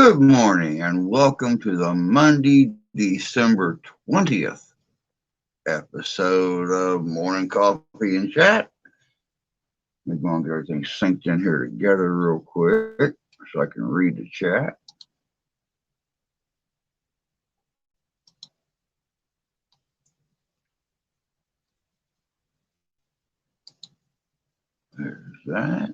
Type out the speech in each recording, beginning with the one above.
Good morning and welcome to the Monday, December 20th episode of Morning Coffee and Chat. We're going to get everything synced in here together real quick so I can read the chat. There's that.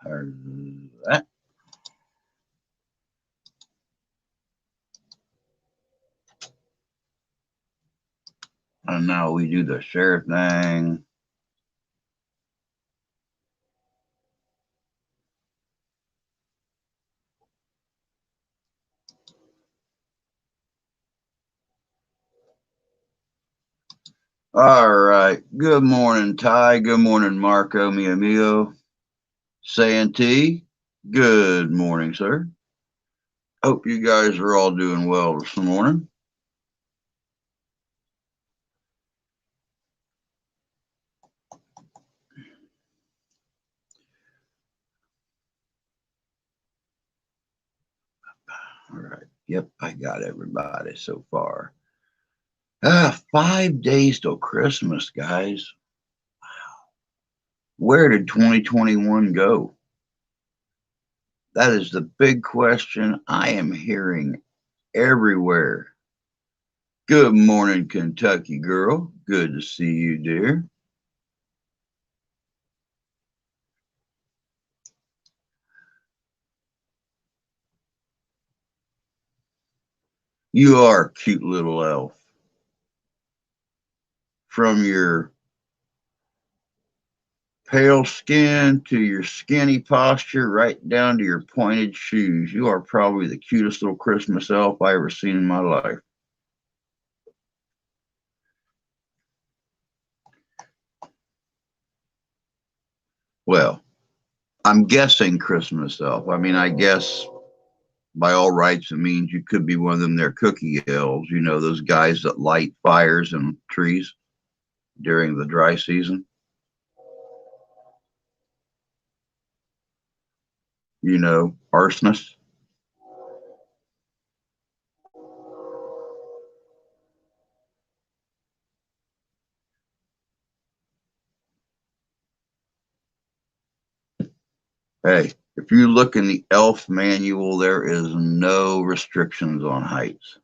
There's that. And now we do the share thing. All right. Good morning, Ty. Good morning, Marco, mi amigo. Santee. Good morning, sir. Hope you guys are all doing well this morning. All right. Yep, I got everybody so far. 5 days till Christmas, guys. Wow. Where did 2021 go? That is the big question I am hearing everywhere. Good morning, Kentucky girl. Good to see you, dear. You are a cute little elf. From your pale skin to your skinny posture, right down to your pointed shoes, you are probably the cutest little Christmas elf I ever seen in my life. Well, I'm guessing Christmas elf. I mean, I guess by all rights, it means you could be one of them there cookie elves, you know, those guys that light fires in trees during the dry season. You know, arsonists. Hey, if you look in the elf manual, there is no restrictions on heights.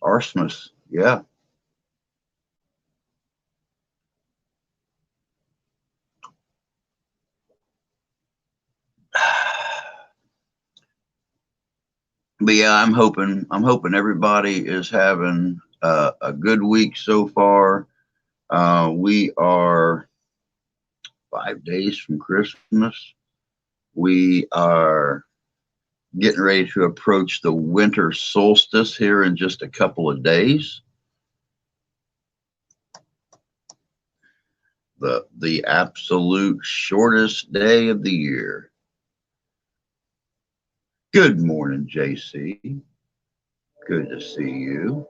Arsonists, yeah. But yeah, I'm hoping everybody is having a good week so far. We are 5 days from Christmas. We are getting ready to approach the winter solstice here in just a couple of days. The absolute shortest day of the year. Good morning, JC. Good to see you.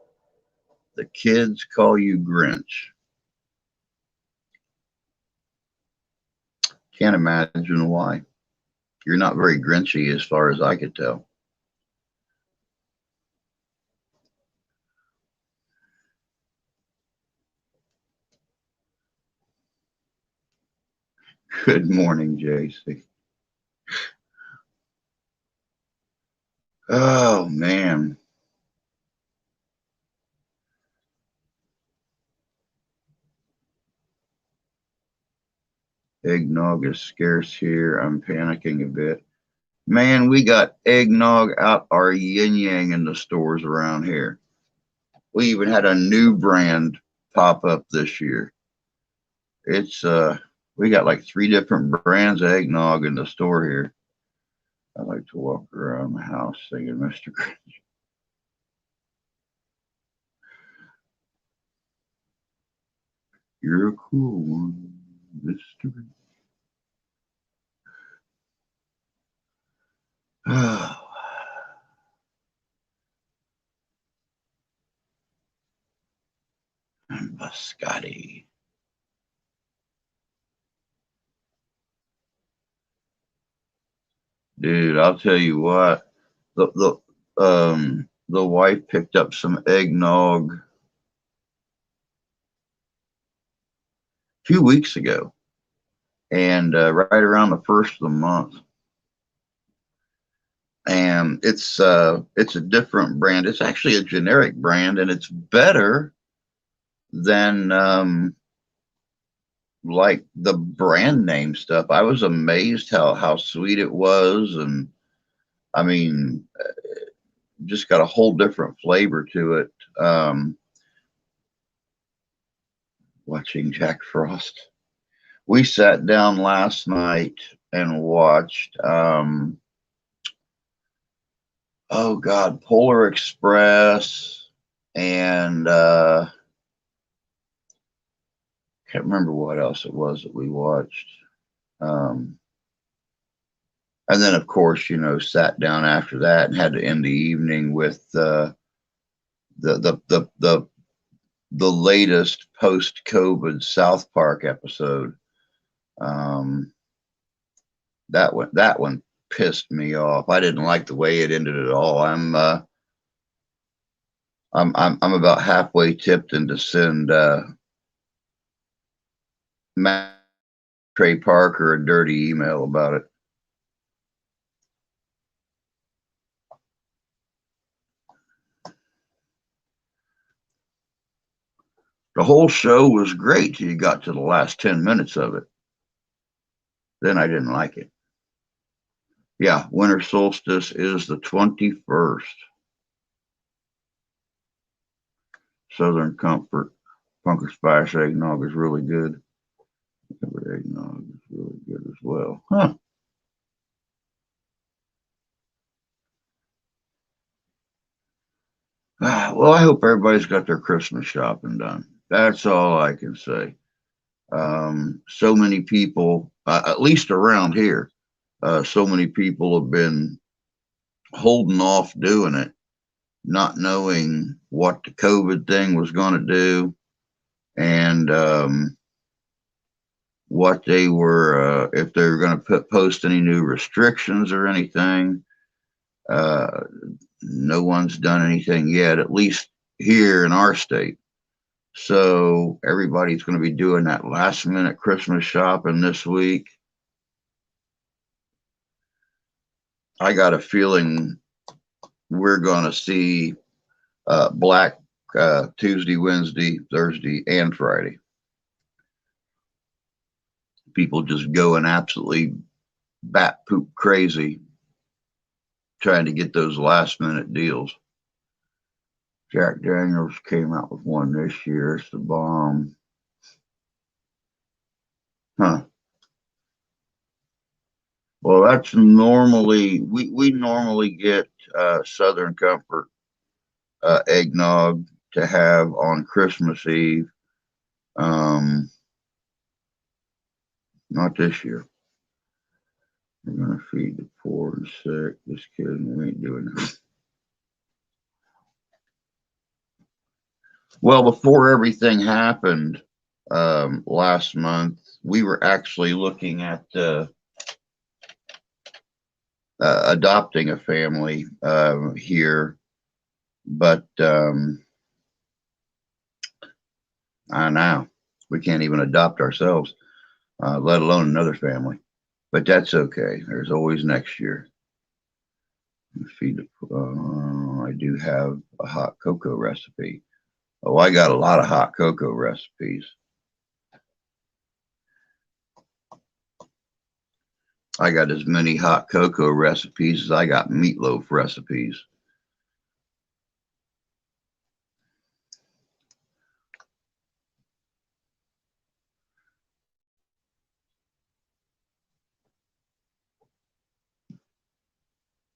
The kids call you Grinch. Can't imagine why. You're not very Grinchy as far as I could tell. Good morning, JC. Oh, man. Eggnog is scarce here. I'm panicking a bit. Man, we got eggnog out our yin yang in the stores around here. We even had a new brand pop up this year. It's we got like 3 different brands of eggnog in the store here. I like to walk around the house singing Mr. Grinch. You're a cool one, Mr. Grinch. Oh, biscotti. Dude, I'll tell you what. The wife picked up some eggnog a few weeks ago, and right around the first of the month. And it's a different brand. It's actually a generic brand, and it's better than like the brand name stuff. I was amazed how sweet it was, and I mean, just got a whole different flavor to it. Watching Jack Frost. We sat down last night and watched oh God, Polar Express, and can't remember what else it was that we watched. Um, and then, of course, sat down after that and had to end the evening with the the the the the latest post-COVID South Park episode. Um, that one pissed me off. I didn't like the way it ended at all. I'm about halfway tipped in to send Matt Trey Parker a dirty email about it. The whole show was great till you got to the last 10 minutes of it. Then I didn't like it. Yeah, winter solstice is the 21st. Southern Comfort Pumpkin Spice eggnog is really good. Eggnog is really good as well. Huh. Well, I hope everybody's got their Christmas shopping done. That's all I can say. So many people, at least around here, so many people have been holding off doing it, not knowing what the COVID thing was going to do, and what they were, if they were going to post any new restrictions or anything. No one's done anything yet, at least here in our state. So everybody's going to be doing that last minute Christmas shopping this week. I got a feeling we're going to see Black Tuesday, Wednesday, Thursday, and Friday. People just going absolutely bat poop crazy trying to get those last minute deals. Jack Daniels came out with one this year. It's the bomb. Huh. Well, that's normally, we normally get Southern Comfort eggnog to have on Christmas Eve. Not this year. We're going to feed the poor and sick. Just kidding. We ain't doing that. Well, before everything happened last month, we were actually looking at adopting a family here, but I know we can't even adopt ourselves, let alone another family. But that's okay. There's always next year. I do have a hot cocoa recipe. Oh, I got a lot of hot cocoa recipes. I got as many hot cocoa recipes as I got meatloaf recipes.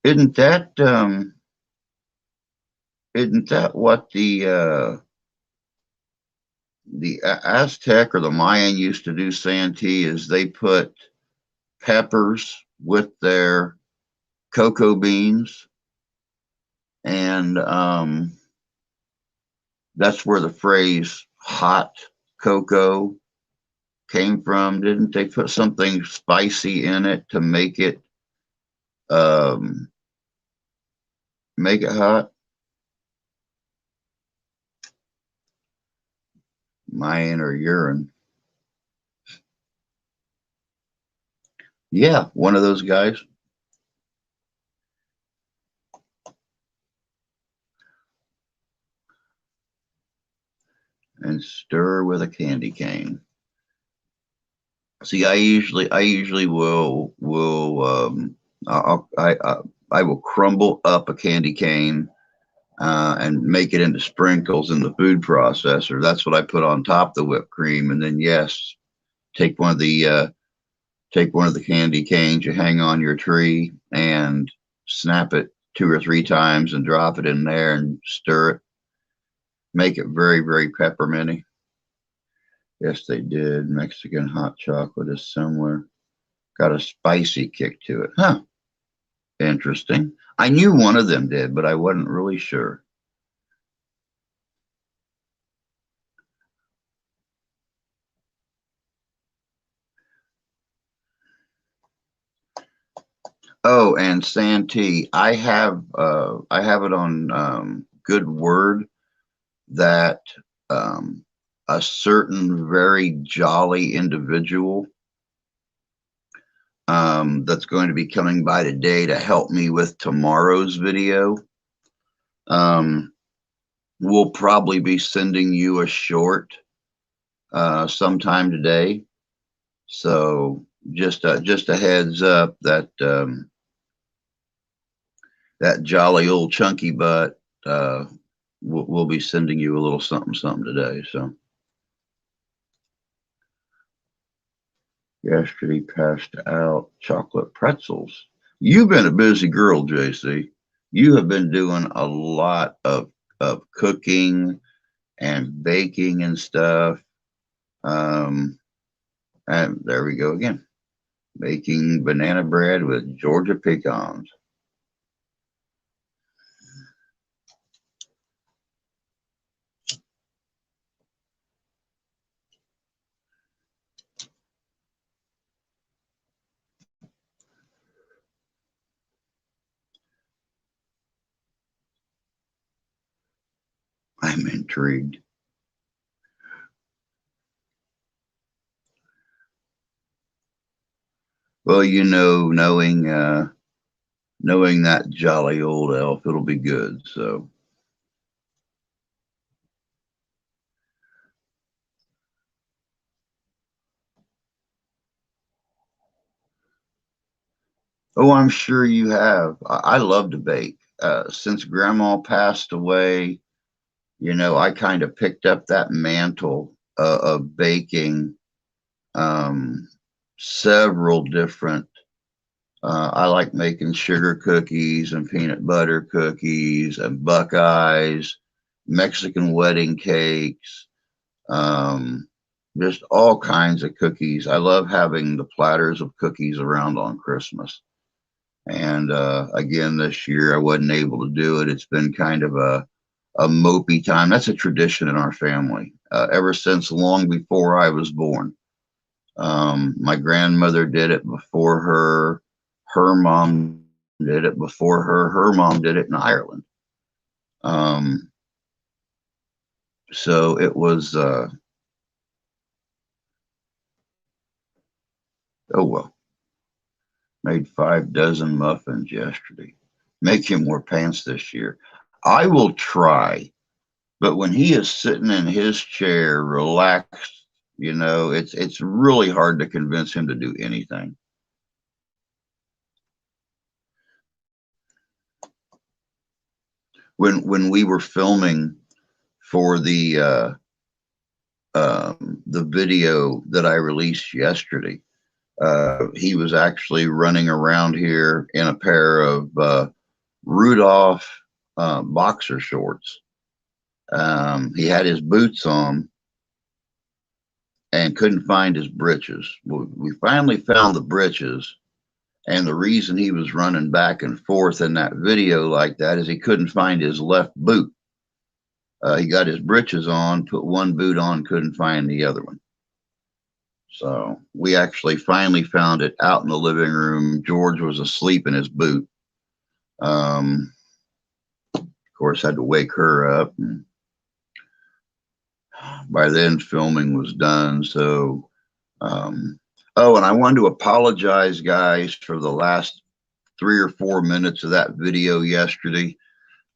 Isn't that what the Aztec or the Mayan used to do, Santee, is they put peppers with their cocoa beans, and that's where the phrase hot cocoa came from. Didn't they put something spicy in it to make it hot? Mayan or urine? Yeah, one of those guys. And stir with a candy cane. See, I usually will I will crumble up a candy cane and make it into sprinkles in the food processor. That's what I put on top of the whipped cream, and then yes, take one of the candy canes you hang on your tree and snap it 2 or 3 times and drop it in there and stir it. Make it very, very pepperminty. Yes, they did. Mexican hot chocolate is similar. Got a spicy kick to it. Huh. Interesting. I knew one of them did, but I wasn't really sure. Oh, and Santee, I have it on good word that a certain very jolly individual that's going to be coming by today to help me with tomorrow's video will probably be sending you a short sometime today. So just a heads up that that jolly old chunky butt we'll be sending you a little something today. So yesterday passed out chocolate pretzels. You've been a busy girl, JC. You have been doing a lot of cooking and baking and stuff. And there we go again. Making banana bread with Georgia pecans. I'm intrigued. Well, you know, knowing that jolly old elf, it'll be good. So, oh, I'm sure you have. I love to bake. Since Grandma passed away, you know, I kind of picked up that mantle of baking several different. I like making sugar cookies and peanut butter cookies and Buckeyes, Mexican wedding cakes, just all kinds of cookies. I love having the platters of cookies around on Christmas. And again, this year I wasn't able to do it. It's been kind of a a mopey time. That's a tradition in our family, ever since long before I was born. My grandmother did it before her. Her mom did it before her. Her mom did it in Ireland. So it was, oh well, made 5 dozen muffins yesterday. Make him wear pants this year. I will try, but when he is sitting in his chair, relaxed, it's really hard to convince him to do anything. When we were filming for the video that I released yesterday, he was actually running around here in a pair of Rudolph boxer shorts. He had his boots on and couldn't find his breeches. We finally found the breeches, and the reason he was running back and forth in that video like that is he couldn't find his left boot. He got his breeches on, put one boot on, couldn't find the other one. So we actually finally found it out in the living room. George was asleep in his boot. Of course, had to wake her up. And by then, filming was done. So, oh, and I wanted to apologize, guys, for the last 3 or 4 minutes of that video yesterday.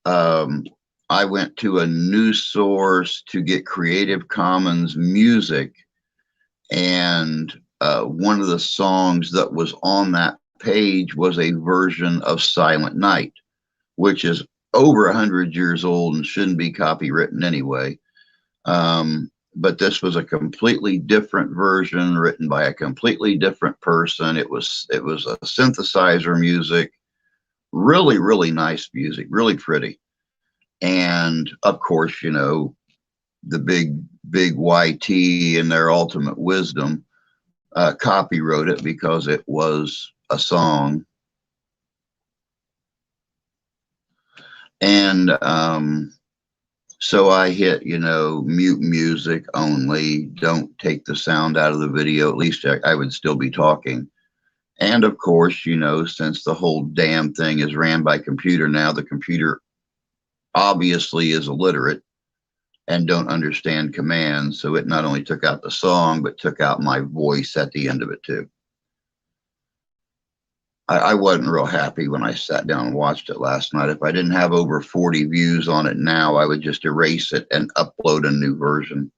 I went to a news source to get Creative Commons music, and one of the songs that was on that page was a version of Silent Night, which is over 100 years old and shouldn't be copywritten anyway. But this was a completely different version written by a completely different person. It was a synthesizer music, really, really nice music, really pretty. And of course, the big YT in their ultimate wisdom copywrote it because it was a song. And so I hit, mute music only, don't take the sound out of the video. At least I would still be talking. And of course, since the whole damn thing is ran by computer now, the computer obviously is illiterate and don't understand commands. So it not only took out the song, but took out my voice at the end of it too. I wasn't real happy when I sat down and watched it last night. If I didn't have over 40 views on it now, I would just erase it and upload a new version.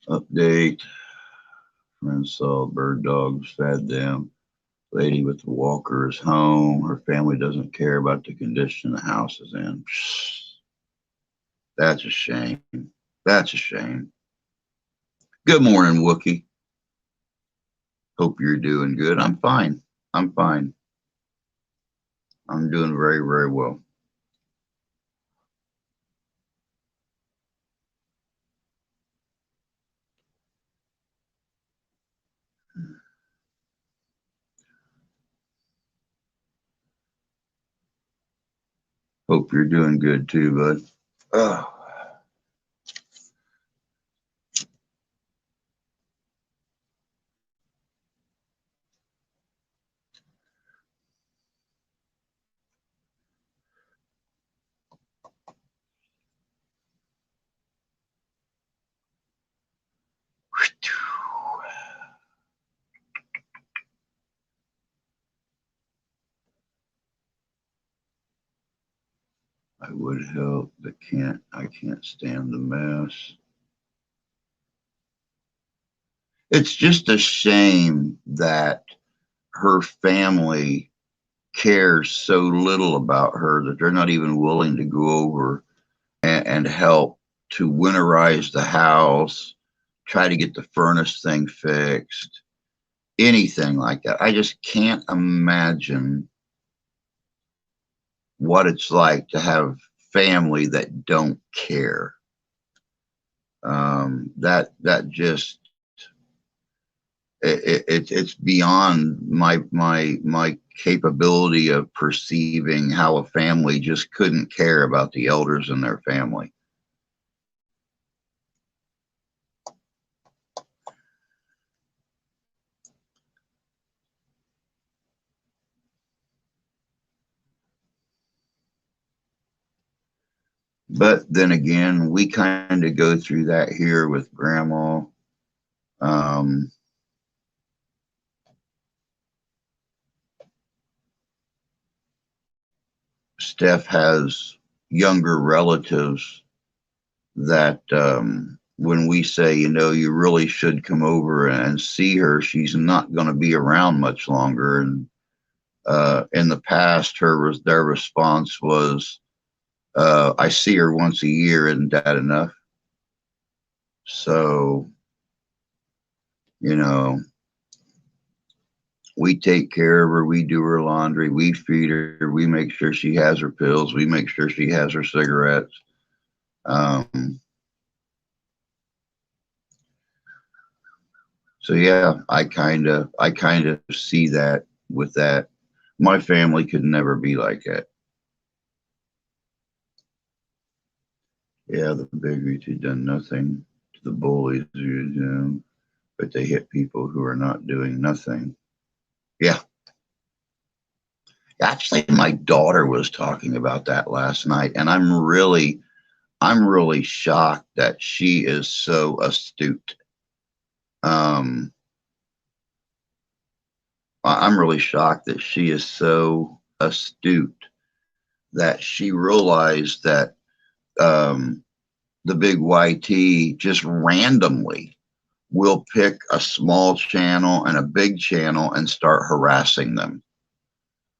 Update. Friends saw bird dogs, fed them. Lady with the walker is home. Her family doesn't care about the condition the house is in. That's a shame. That's a shame. Good morning, Wookie. Hope you're doing good. I'm fine. I'm fine. I'm doing very, very well. Hope you're doing good too, bud. Oh. I would help, but I can't stand the mess. It's just a shame that her family cares so little about her that they're not even willing to go over and help to winterize the house, try to get the furnace thing fixed, anything like that. I just can't imagine what it's like to have family that don't care. That just it's beyond my capability of perceiving how a family just couldn't care about the elders in their family. But then again, we kind of go through that here with Grandma. Steph has younger relatives that when we say, you really should come over and see her, she's not going to be around much longer. And in the past, their response was, I see her once a year, isn't that enough? So, we take care of her, we do her laundry, we feed her, we make sure she has her pills, we make sure she has her cigarettes. So yeah, I kind of see that with that. My family could never be like that. Yeah, the bigwigs had done nothing to the bullies, but they hit people who are not doing nothing. Yeah. Actually, my daughter was talking about that last night, and I'm really shocked that she is so astute. I'm really shocked that she is so astute that she realized that the big YT just randomly will pick a small channel and a big channel and start harassing them.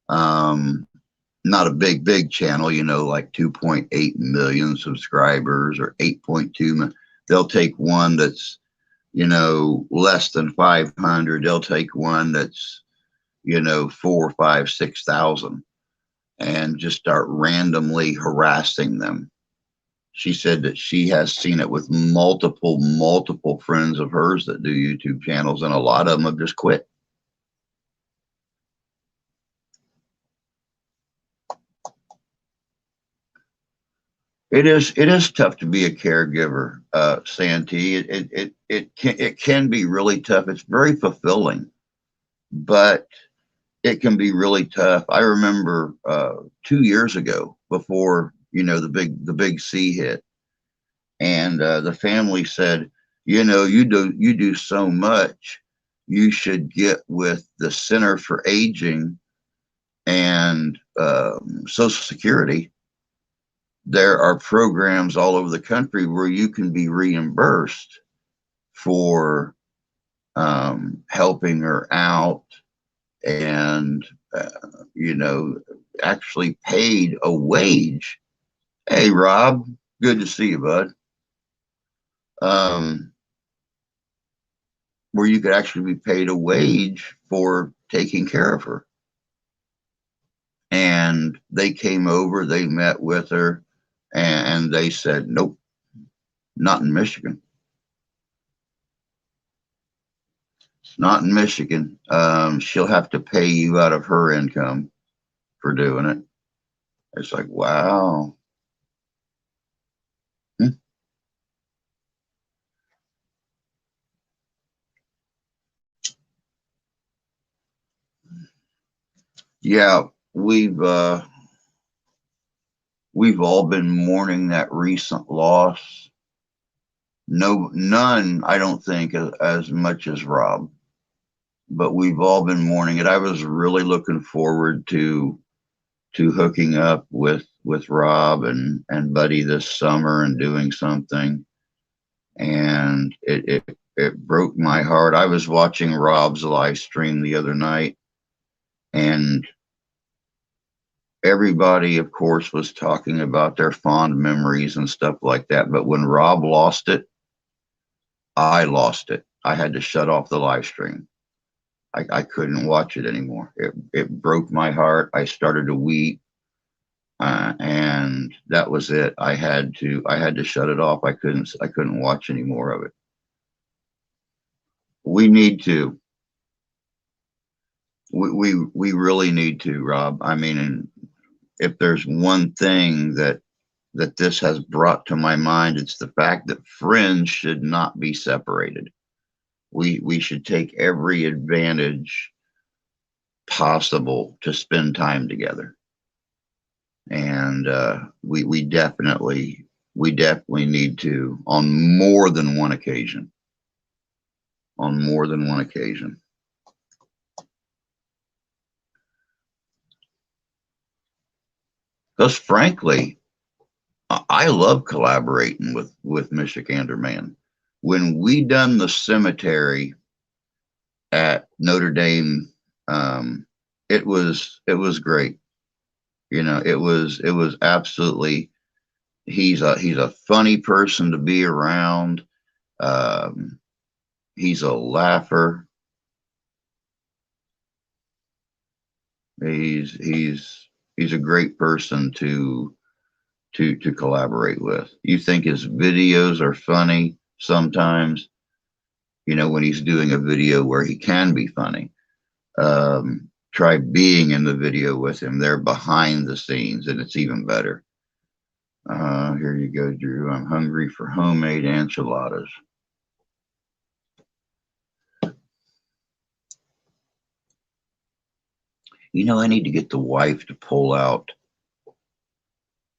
Not a big channel, like 2.8 million subscribers or 8.2 million. They'll take one that's, less than 500. They'll take one that's, 4, 5, 6,000 and just start randomly harassing them. She said that she has seen it with multiple friends of hers that do YouTube channels, and a lot of them have just quit. It is tough to be a caregiver, Santee. It can be really tough. It's very fulfilling, but it can be really tough. I remember 2 years ago, before the big C hit, and the family said, you do so much. You should get with the Center for Aging and Social Security. There are programs all over the country where you can be reimbursed for helping her out, and actually paid a wage. Hey, Rob, good to see you, bud. Where you could actually be paid a wage for taking care of her. And they came over, they met with her, and they said, nope, not in Michigan. It's not in Michigan. She'll have to pay you out of her income for doing it. It's like, wow. Yeah, we've all been mourning that recent loss. None, I don't think, as much as Rob, but we've all been mourning it. I was really looking forward to hooking up with Rob and Buddy this summer and doing something, and it broke my heart. I was watching Rob's live stream the other night, and everybody, of course, was talking about their fond memories and stuff like that. But when Rob lost it, I lost it. I had to shut off the live stream. I couldn't watch it anymore. It broke my heart. I started to weep, and that was it. I had to shut it off. I couldn't watch any more of it. We need to. we really need to, Rob. I mean, and if there's one thing that this has brought to my mind, it's the fact that friends should not be separated. We should take every advantage possible to spend time together, and we definitely need to on more than one occasion. On more than one occasion. Because frankly, I love collaborating with Michigander Man. When we done the cemetery at Notre Dame, it was great. It was absolutely. He's a funny person to be around. Um, he's a laugher. He's a great person to collaborate with. You think his videos are funny sometimes, when he's doing a video where he can be funny. Try being in the video with him. They're behind the scenes, and it's even better. Here you go, Drew. I'm hungry for homemade enchiladas. I need to get the wife to pull out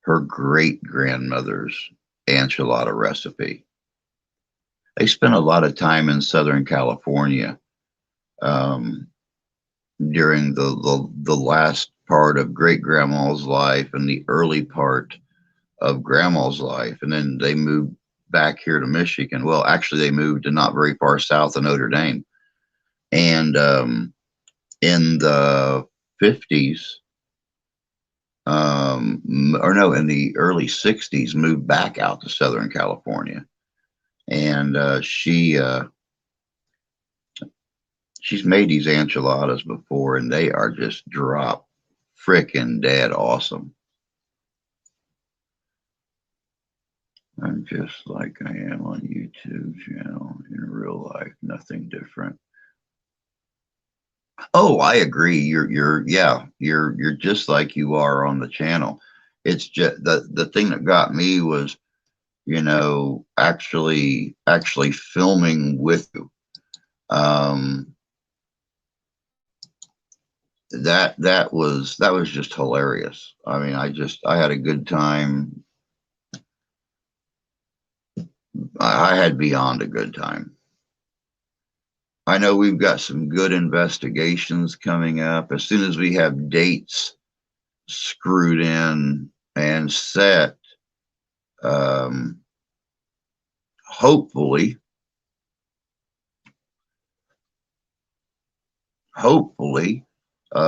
her great grandmother's enchilada recipe. They spent a lot of time in Southern California, um, during the last part of great grandma's life and the early part of grandma's life, and then they moved back here to Michigan. Well, actually, they moved to not very far south of Notre Dame, and in the 50s, or no, in the early 60s, moved back out to Southern California, and she's made these enchiladas before, and they are just drop frickin' dead awesome. I'm just like I am on YouTube channel. In real life, nothing different. Oh, I agree. You're just like you are on the channel. It's just the thing that got me was, actually filming with you. Um, that was just hilarious. I mean, I had a good time. I had beyond a good time. I know we've got some good investigations coming up. As soon as we have dates screwed in and set, um, hopefully, hopefully,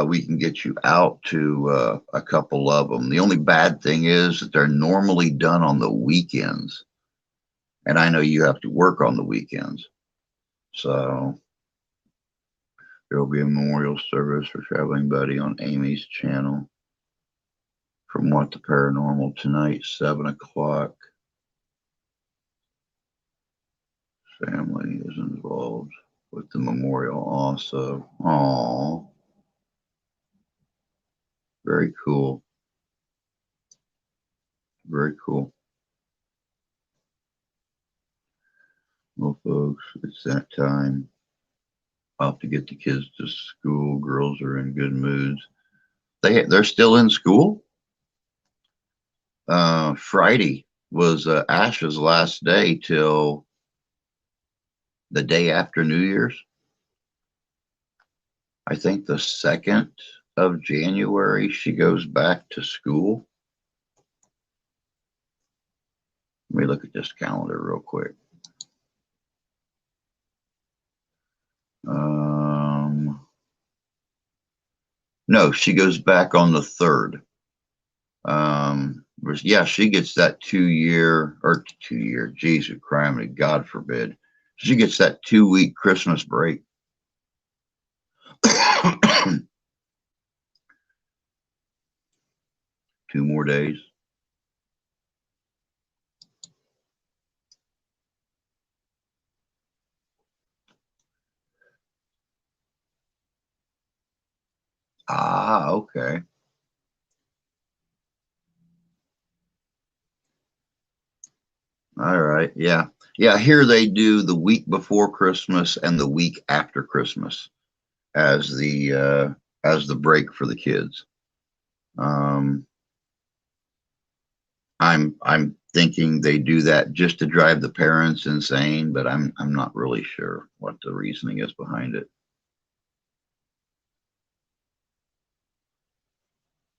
we can get you out to a couple of them. The only bad thing is that they're normally done on the weekends, and I know you have to work on the weekends. So there will be a memorial service for Traveling Buddy on Amy's channel. From What the Paranormal tonight, 7 o'clock. Family is involved with the memorial also. Aww. Very cool. Very cool. Well, folks, it's that time. I'll have to get the kids to school. Girls are in good moods. They're still in school. Friday was Ash's last day till the day after New Year's. I think the 2nd of January she goes back to school. Let me look at this calendar real quick. No, she goes back on the 3rd. Yeah, she gets that 2 year or 2 year. Jesus Christ, God forbid. She gets that 2 week Christmas break. 2 more days. Okay. All right. Yeah. Yeah. Here they do the week before Christmas and the week after Christmas as the break for the kids. Um, I'm thinking they do that just to drive the parents insane, but I'm not really sure what the reasoning is behind it.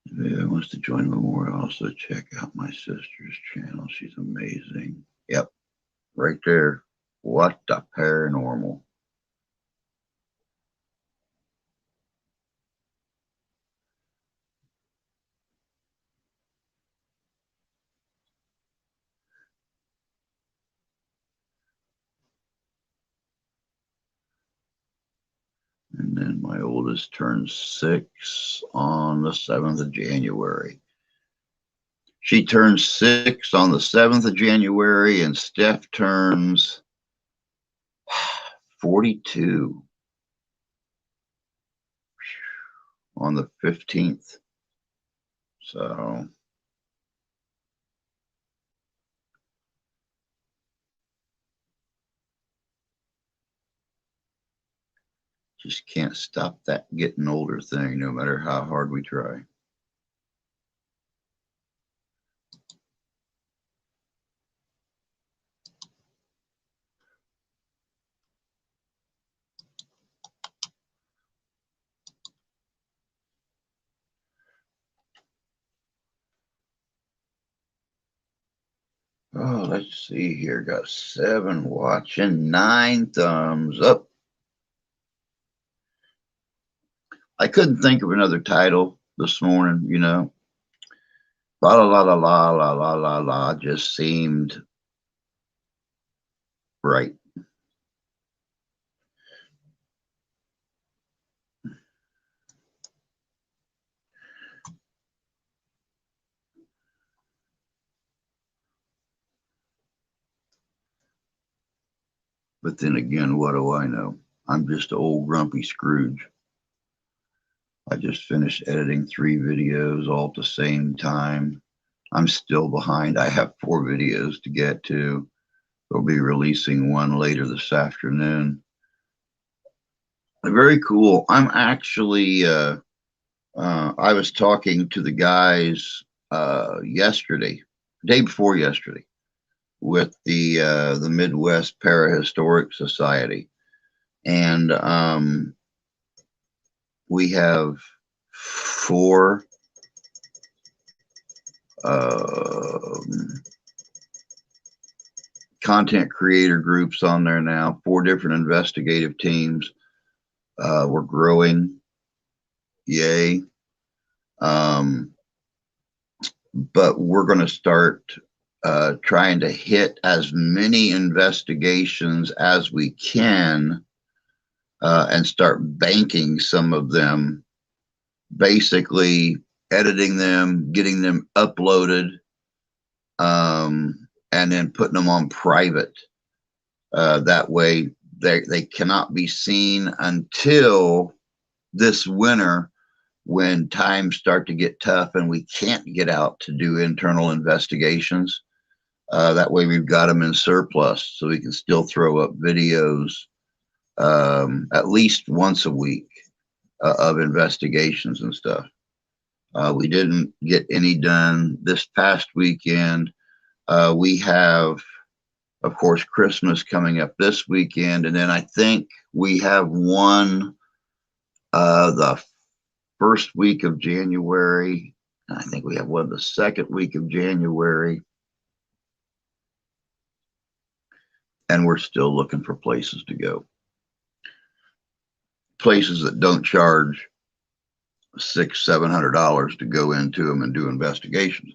If anyone wants to join Memorial, also check out my sister's channel. She's amazing. Yep, right there. What the paranormal? And then my oldest turns 6 on the 7th of January. She turns 6 on the 7th of January, and Steph turns 42 on the 15th. So just can't stop that getting older thing, no matter how hard we try. Oh, let's see here. Got 7 watching, 9 thumbs up. I couldn't think of another title this morning, you know. FaLaLa just seemed right. But then again, what do I know? I'm just old grumpy Scrooge. I just finished editing 3 videos all at the same time. I'm still behind. I have 4 videos to get to. They'll be releasing one later this afternoon. Very cool. I'm actually, I was talking to the guys yesterday, day before yesterday, with the Midwest Parahistoric Society, and we have 4 content creator groups on there now, 4 different investigative teams. We're growing, yay. But we're going to start trying to hit as many investigations as we can and start banking some of them, basically editing them, getting them uploaded, and then putting them on private. That way they cannot be seen until this winter, when times start to get tough and we can't get out to do internal investigations. That way we've got them in surplus, so we can still throw up videos at least once a week of investigations and stuff. We didn't get any done this past weekend. We have, of course, Christmas coming up this weekend, and then I think we have one the first week of January. I think we have one the second week of January. And we're still looking for places to go. Places that don't charge $600-700 to go into them and do investigations.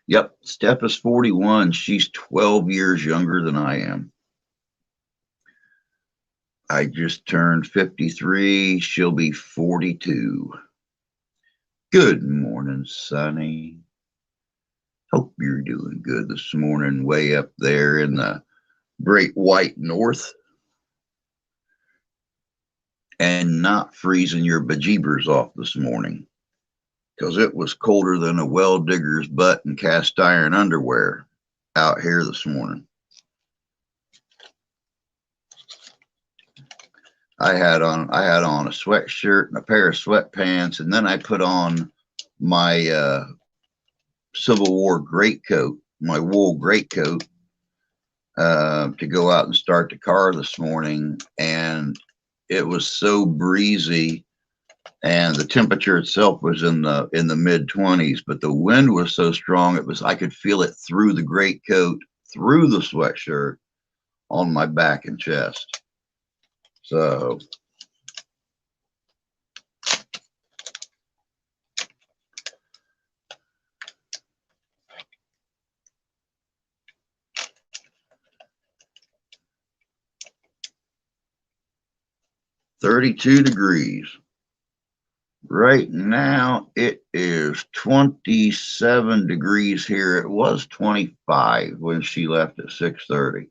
Yep, Steph is 41. She's 12 years younger than I am. I just turned 53. She'll be 42. Good morning, Sonny. Hope you're doing good this morning, way up there in the great white north. and not freezing your bejeebers off this morning, because it was colder than a well digger's butt in cast iron underwear out here this morning. I had on a sweatshirt and a pair of sweatpants, and then I put on my Civil War greatcoat, my wool greatcoat, to go out and start the car this morning. And it was so breezy, and the temperature itself was in the mid 20s, but the wind was so strong I could feel it through the greatcoat, through the sweatshirt, on my back and chest. So 32 degrees. Right now it is 27 degrees here. It was 25 when she left at 6:30.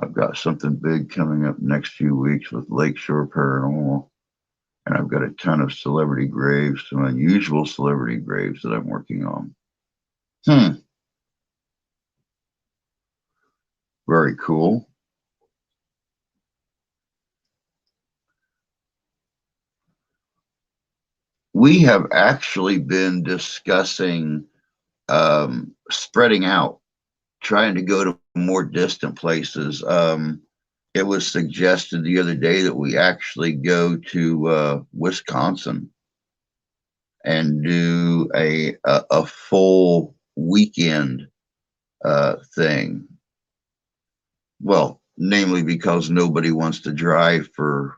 I've got something big coming up next few weeks with Lakeshore Paranormal, and I've got a ton of celebrity graves, some unusual celebrity graves that I'm working on. Very cool. We have actually been discussing spreading out, trying to go to more distant places. It was suggested the other day that we actually go to Wisconsin and do a full weekend thing. Well, namely because nobody wants to drive for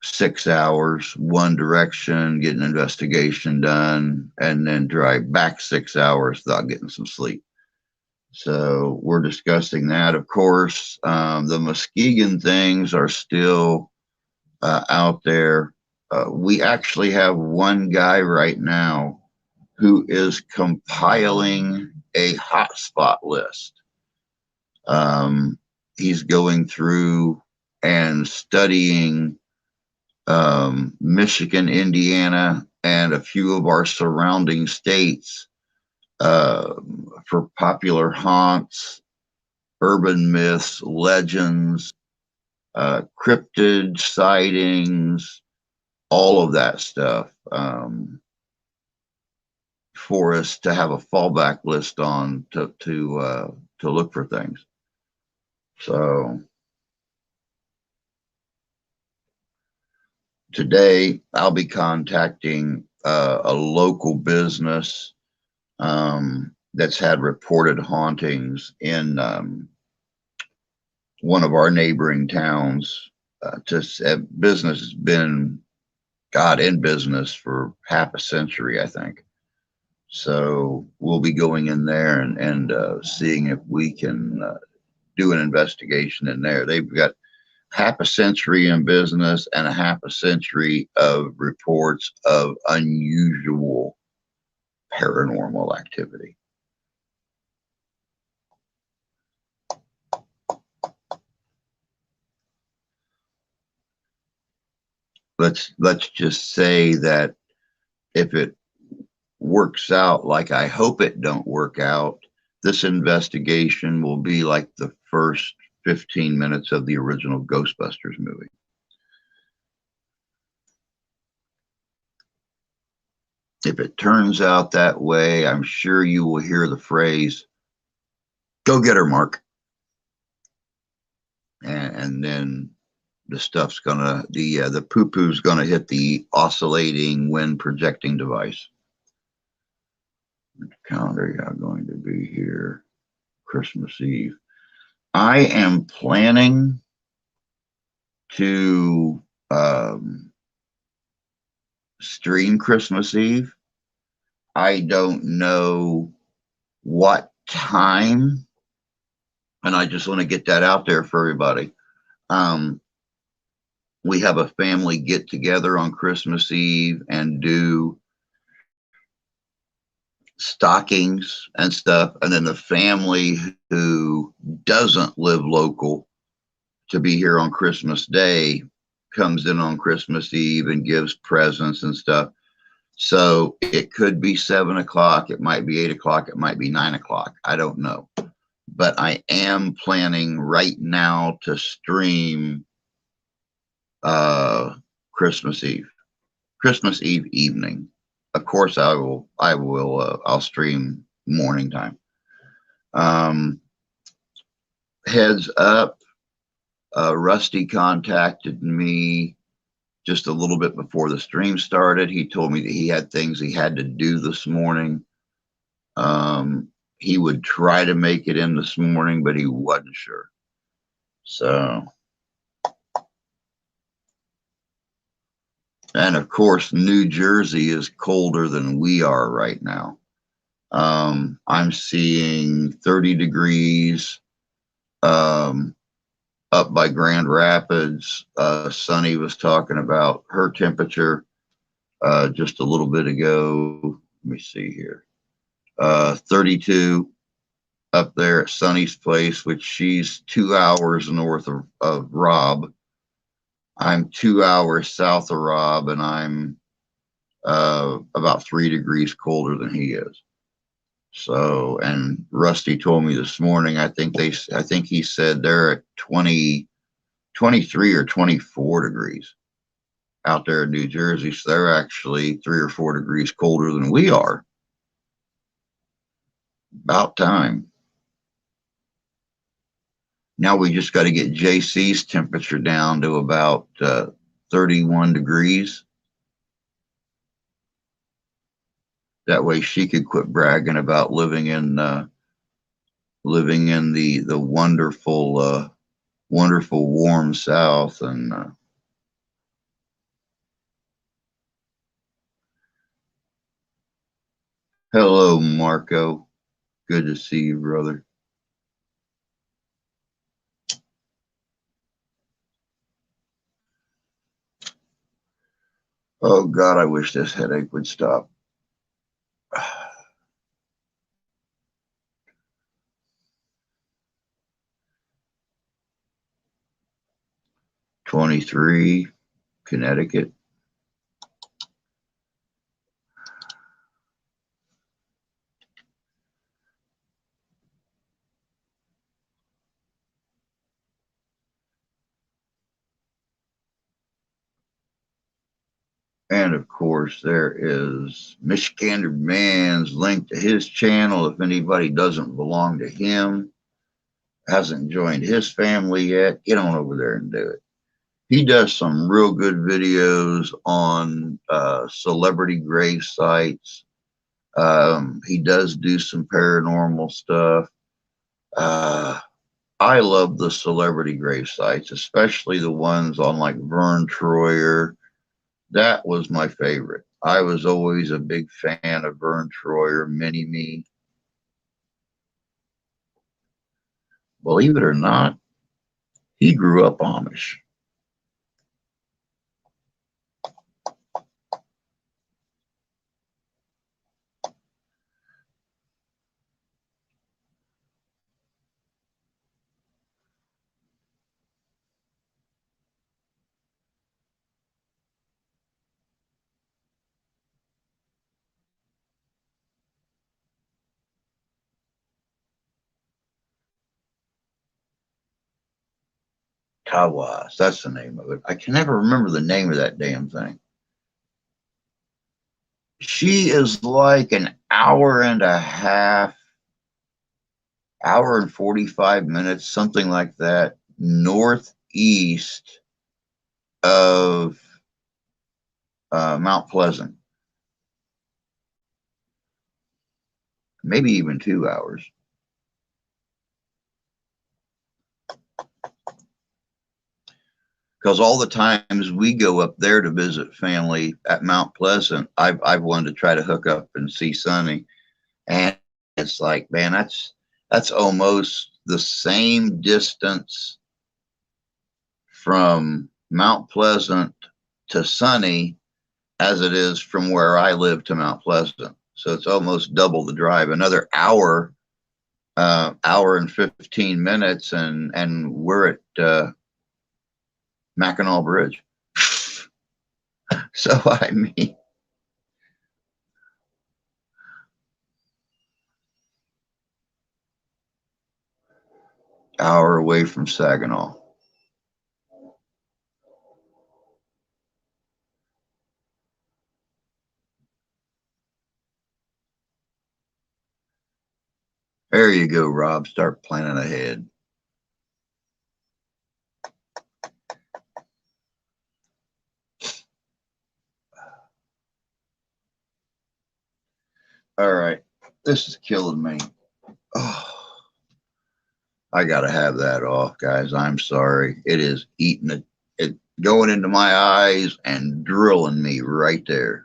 6 hours one direction, get an investigation done, and then drive back 6 hours without getting some sleep. So we're discussing that. Of course, the Muskegon things are still out there. We actually have one guy right now who is compiling a hotspot list. He's going through and studying Michigan, Indiana, and a few of our surrounding states for popular haunts, urban myths, legends, cryptid sightings, all of that stuff, for us to have a fallback list on to look for things. So today I'll be contacting a local business that's had reported hauntings in one of our neighboring towns. Business has been, God, in business for half a century, I think. So we'll be going in there and seeing if we can do an investigation in there. They've got half a century in business and a half a century of reports of unusual paranormal activity. Let's just say that if it works out like I hope it don't work out, this investigation will be like the first 15 minutes of the original Ghostbusters movie. If it turns out that way, I'm sure you will hear the phrase, "Go get her, Mark." And then the stuff's gonna, the poo-poo's gonna hit the oscillating wind projecting device. Calendar, yeah, going to be here Christmas Eve. I am planning to stream Christmas Eve. I don't know what time, and I just want to get that out there for everybody. We have a family get together on Christmas Eve and do stockings and stuff. And then the family who doesn't live local to be here on Christmas Day comes in on Christmas Eve and gives presents and stuff. So it could be 7 o'clock, it might be 8 o'clock, it might be 9 o'clock. I don't know. But I am planning right now to stream Christmas Eve. Christmas Eve evening. Of course I'll stream morning time. Heads up, Rusty contacted me just a little bit before the stream started. He told me that he had things he had to do this morning. He would try to make it in this morning, but he wasn't sure. So, and of course, New Jersey is colder than we are right now. I'm seeing 30 degrees up by Grand Rapids. Sunny was talking about her temperature just a little bit ago. Let me see here. 32 up there at Sunny's place, which she's 2 hours north of Rob. I'm 2 hours south of Rob, and I'm about 3 degrees colder than he is. So, and Rusty told me this morning, I think he said they're at 23 or 24 degrees out there in New Jersey. So they're actually 3 or 4 degrees colder than we are. About time. Now we just got to get JC's temperature down to about 31 degrees. That way she could quit bragging about living in the wonderful wonderful warm South. And hello, Marco. Good to see you, brother. Oh God, I wish this headache would stop. 23, Connecticut. And of course, there is Michigander Man's link to his channel. If anybody doesn't belong to him, hasn't joined his family yet, get on over there and do it. He does some real good videos on celebrity grave sites. He does do some paranormal stuff. I love the celebrity grave sites, especially the ones on like Vern Troyer. That was my favorite. I was always a big fan of Vern Troyer, Mini-Me. Believe it or not, he grew up Amish. Kawas, that's the name of it. I can never remember the name of that damn thing. She is like an hour and a half, hour and 45 minutes, something like that, northeast of Mount Pleasant. Maybe even 2 hours. Because all the times we go up there to visit family at Mount Pleasant, I've wanted to try to hook up and see Sunny, and it's like, man, that's almost the same distance from Mount Pleasant to Sunny as it is from where I live to Mount Pleasant. So it's almost double the drive. Another hour, hour and 15 minutes, and we're at Mackinac Bridge. So I mean, hour away from Saginaw. There you go, Rob. Start planning ahead. All right. This is killing me. Oh, I got to have that off, guys. I'm sorry. It is eating it going into my eyes and drilling me right there.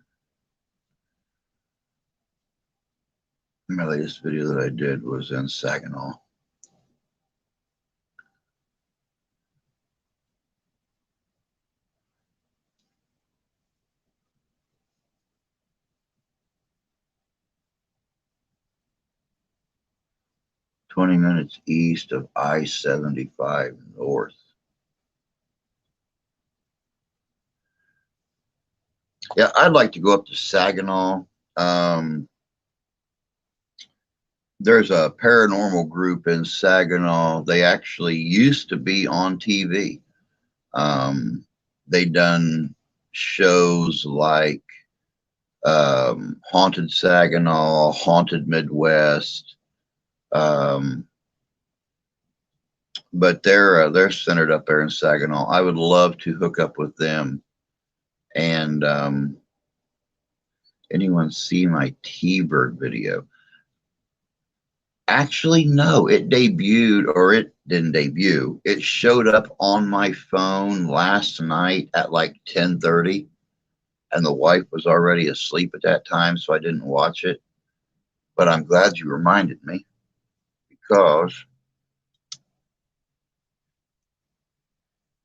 My latest video that I did was in Saginaw. "20 minutes east of I-75 North." Yeah, I'd like to go up to Saginaw. Um, there's a paranormal group in Saginaw. They actually used to be on TV. They done shows like Haunted Saginaw, Haunted Midwest, but they're centered up there in Saginaw. I would love to hook up with them. And anyone see my T-Bird video? Actually, no, it debuted, or it didn't debut. It showed up on my phone last night at like 10:30, and the wife was already asleep at that time, so I didn't watch it. But I'm glad you reminded me, because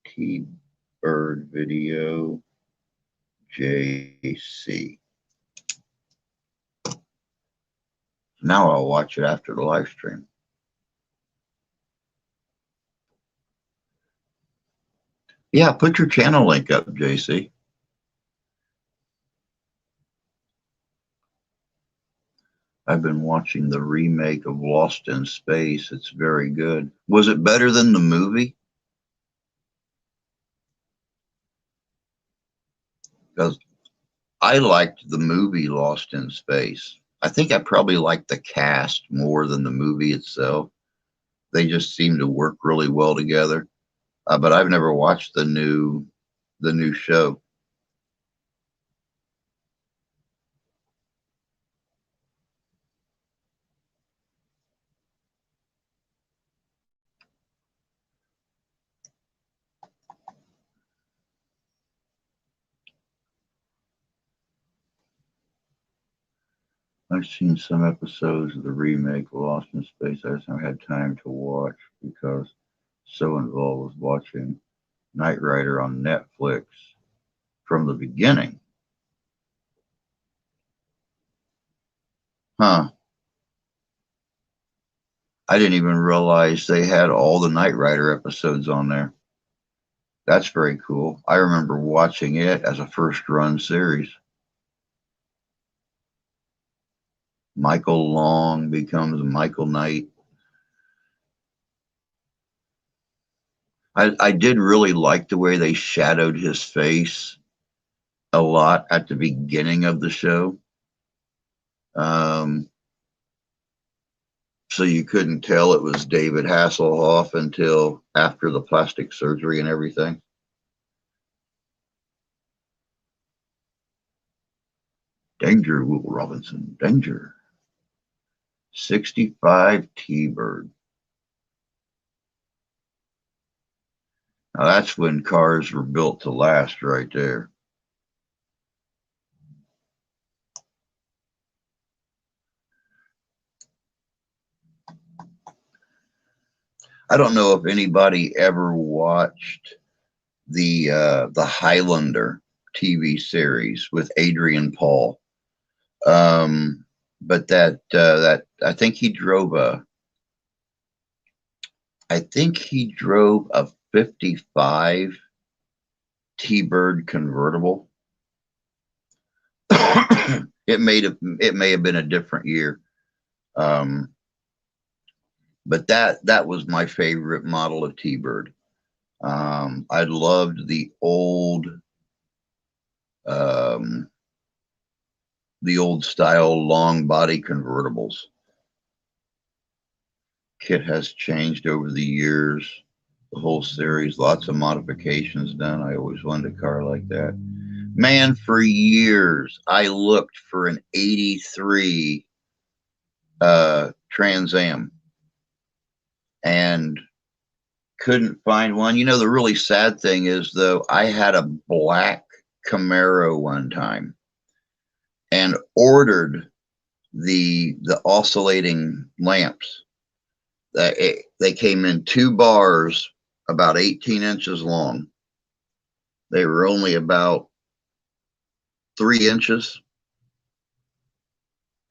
T-Bird video JC. Now I'll watch it after the live stream. Yeah, put your channel link up, JC. I've been watching the remake of Lost in Space. It's very good. Was it better than the movie? Because I liked the movie Lost in Space. I think I probably liked the cast more than the movie itself. They just seem to work really well together. But I've never watched the new show. I've seen some episodes of the remake Lost in Space. I just haven't had time to watch because so involved with watching Knight Rider on Netflix from the beginning. Huh. I didn't even realize they had all the Knight Rider episodes on there. That's very cool. I remember watching it as a first run series. Michael Long becomes Michael Knight. I did really like the way they shadowed his face a lot at the beginning of the show. So you couldn't tell it was David Hasselhoff until after the plastic surgery and everything. Danger, Will Robinson, danger. 65 T-Bird. Now that's when cars were built to last right there. I don't know if anybody ever watched the Highlander TV series with Adrian Paul. but I think he drove a 55 T-Bird convertible. It may have been a different year. But that was my favorite model of T-Bird. I loved the old style long body convertibles. Kit has changed over the years. The whole series, lots of modifications done. I always wanted a car like that. Man, for years I looked for an '83 Trans Am and couldn't find one. You know, the really sad thing is, though, I had a black Camaro one time and ordered the oscillating lamps. They came in 2 bars about 18 inches long. They were only about 3 inches,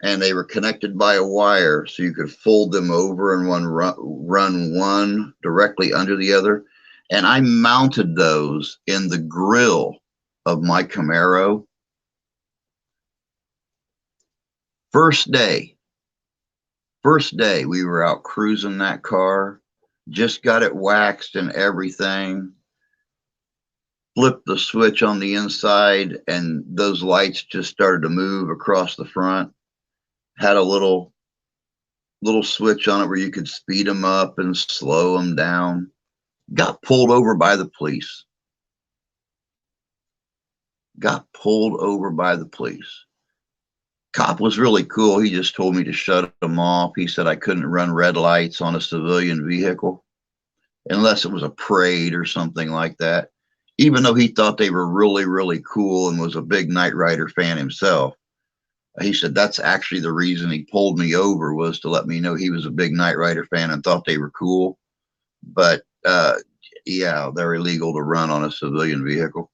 and they were connected by a wire, so you could fold them over and run one directly under the other. And I mounted those in the grill of my Camaro. First day we were out cruising that car, just got it waxed and everything, flipped the switch on the inside, and those lights just started to move across the front. Had a little switch on it where you could speed them up and slow them down. Got pulled over by the police. Cop was really cool. He just told me to shut them off. He said I couldn't run red lights on a civilian vehicle unless it was a parade or something like that, even though he thought they were really, really cool and was a big Knight Rider fan himself. He said that's actually the reason he pulled me over, was to let me know he was a big Knight Rider fan and thought they were cool. But yeah, they're illegal to run on a civilian vehicle.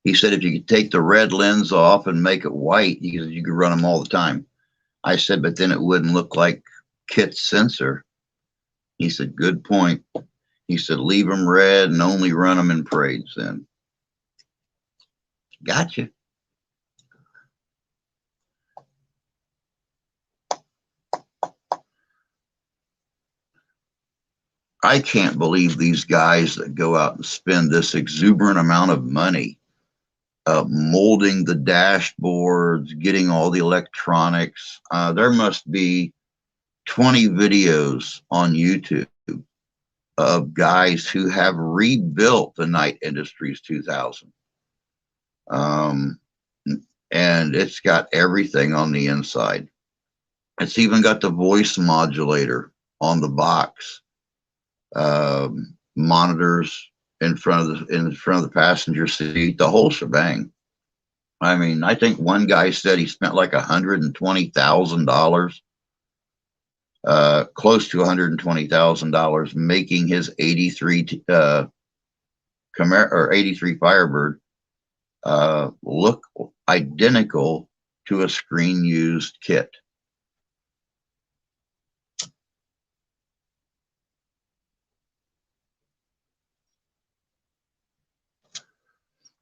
He said if you could take the red lens off and make it white, you could run them all the time. I said, but then it wouldn't look like Kit's sensor. He said, good point. He said, leave them red and only run them in parades then. Gotcha. I can't believe these guys that go out and spend this exuberant amount of money molding the dashboards, getting all the electronics. There must be 20 videos on YouTube of guys who have rebuilt the Knight Industries 2000. And it's got everything on the inside. It's even got the voice modulator on the box. Monitors in front of the passenger seat, the whole shebang. I mean, I think one guy said he spent like $120,000, close to $120,000, making his '83 Camaro or '83 Firebird look identical to a screen used kit.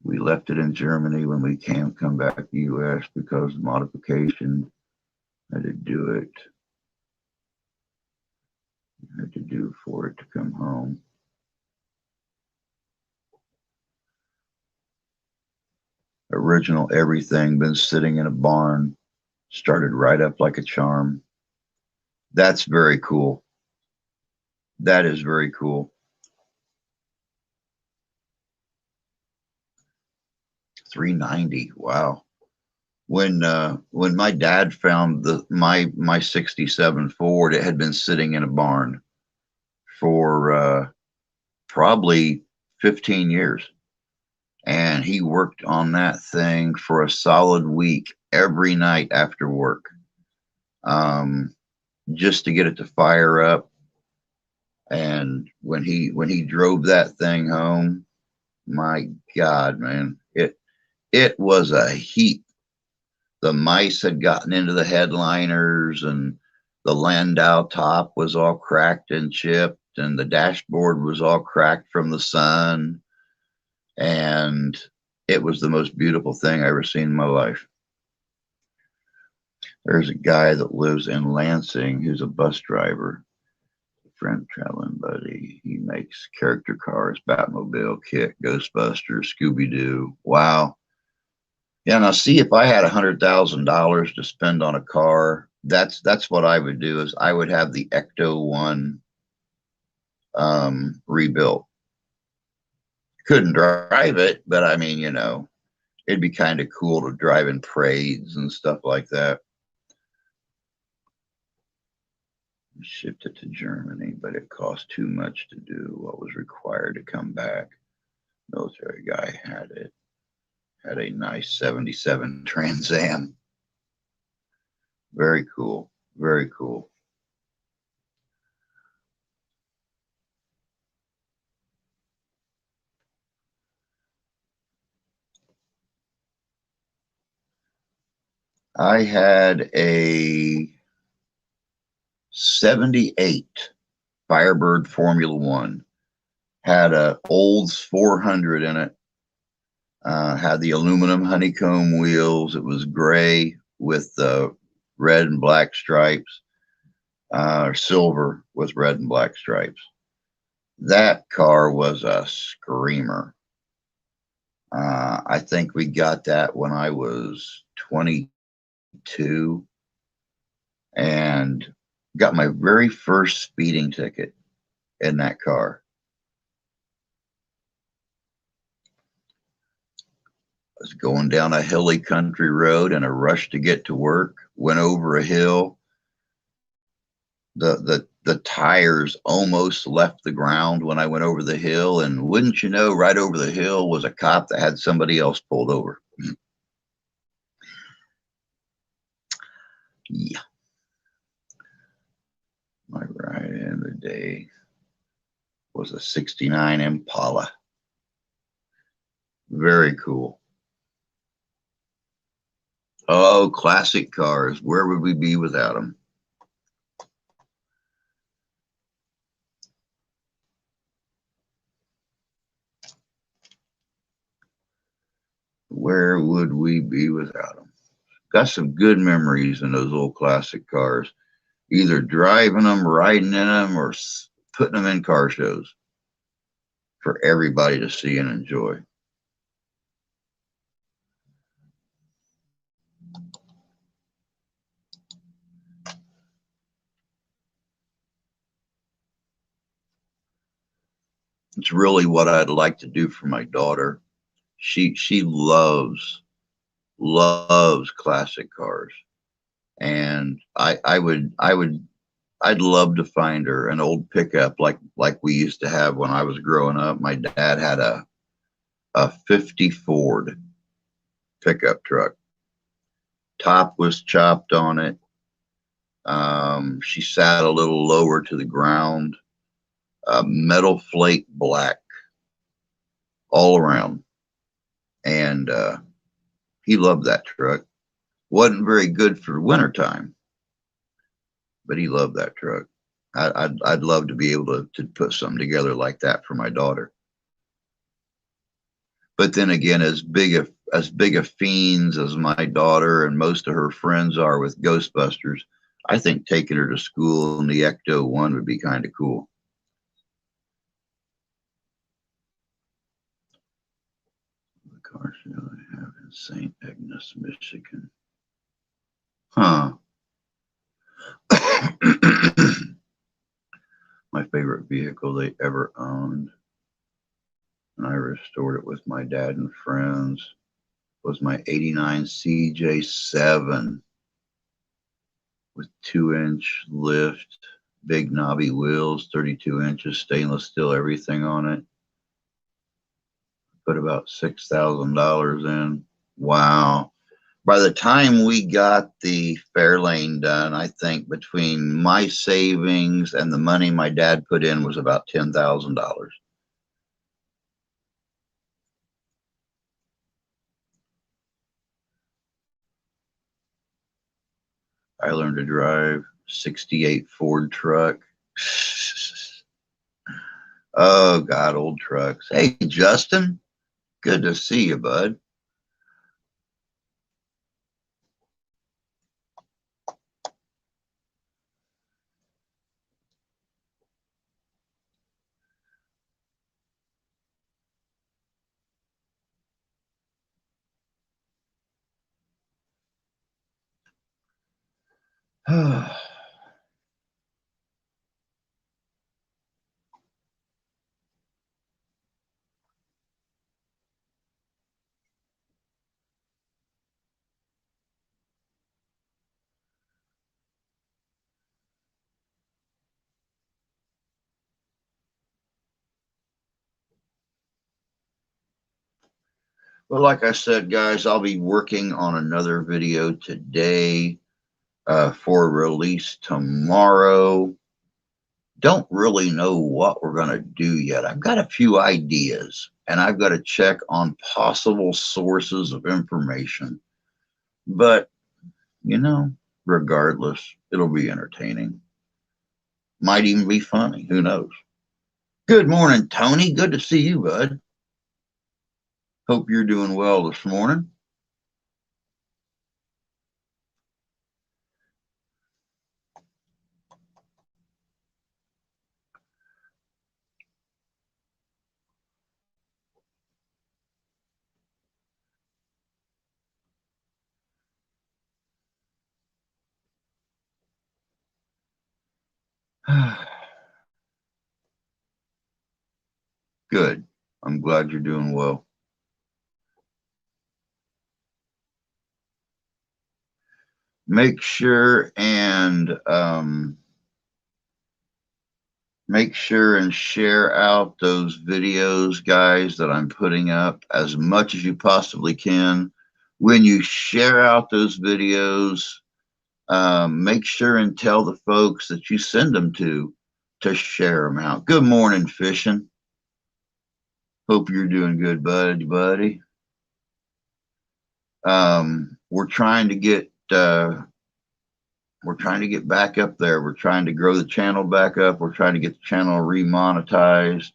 We left it in Germany when we come back to the U.S. because of modification. Had to do it. Had to do for it to come home. Original everything, been sitting in a barn, started right up like a charm. That's very cool. That is very cool. 390. Wow. When my dad found my '67 Ford, it had been sitting in a barn for probably 15 years. And he worked on that thing for a solid week every night after work, just to get it to fire up. And when he drove that thing home, my God, man, it was a heap the mice had gotten into the headliners, and the Landau top was all cracked and chipped, and the dashboard was all cracked from the sun. And it was the most beautiful thing I ever seen in my life. There's a guy that lives in Lansing who's a bus driver, a friend, traveling buddy. He makes character cars, Batmobile, Kit, Ghostbusters, Scooby-Doo. Wow. Yeah, now see, if I had $100,000 to spend on a car, that's what I would do. Is I would have the Ecto-1 rebuilt. Couldn't drive it, but I mean, you know, it'd be kind of cool to drive in parades and stuff like that. We shipped it to Germany, but it cost too much to do what was required to come back. Military guy had it. Had a nice 77 Trans Am. Very cool. Very cool. I had a 78 Firebird Formula One. Had a Olds 400 in it. Had the aluminum honeycomb wheels. It was gray with red and black stripes, or silver with red and black stripes. That car was a screamer. I think we got that when I was 22 and got my very first speeding ticket in that car. I was going down a hilly country road in a rush to get to work, went over a hill. The tires almost left the ground when I went over the hill, and wouldn't you know, right over the hill was a cop that had somebody else pulled over. Yeah. My ride in the day was a 69 Impala. Very cool. Oh, classic cars. Where would we be without them? Where would we be without them? Got some good memories in those old classic cars. Either driving them, riding in them, or putting them in car shows for everybody to see and enjoy. It's really what I'd like to do for my daughter. She loves classic cars, and I'd love to find her an old pickup like we used to have when I was growing up. My dad had a 50 Ford pickup truck. Top was chopped on it. She sat a little lower to the ground. Metal flake black all around. And he loved that truck. Wasn't very good for wintertime, but he loved that truck. I'd love to be able to put something together like that for my daughter. But then again, as big a fiends as my daughter and most of her friends are with Ghostbusters, I think taking her to school in the Ecto-1 would be kind of cool. The car show I have in St. Agnes, Michigan. Huh. My favorite vehicle they ever owned, and I restored it with my dad and friends, was my 89 CJ7 with 2-inch lift, big knobby wheels, 32 inches, stainless steel, everything on it. Put about $6,000 in. Wow. By the time we got the Fairlane done, I think between my savings and the money my dad put in was about $10,000. I learned to drive 68 Ford truck. Oh God, old trucks. Hey, Justin, good to see you, bud. Well, like I said, guys, I'll be working on another video today for release tomorrow. Don't really know what we're going to do yet. I've got a few ideas, and I've got to check on possible sources of information. But, you know, regardless, it'll be entertaining. Might even be funny. Who knows? Good morning, Tony. Good to see you, bud. Hope you're doing well this morning. Good. I'm glad you're doing well. Make sure and share out those videos, guys, that I'm putting up as much as you possibly can. When you share out those videos, make sure and tell the folks that you send them to share them out. Good morning, Fishing. Hope you're doing good, buddy. We're trying to get back up there. We're trying to grow the channel back up. We're trying to get the channel remonetized.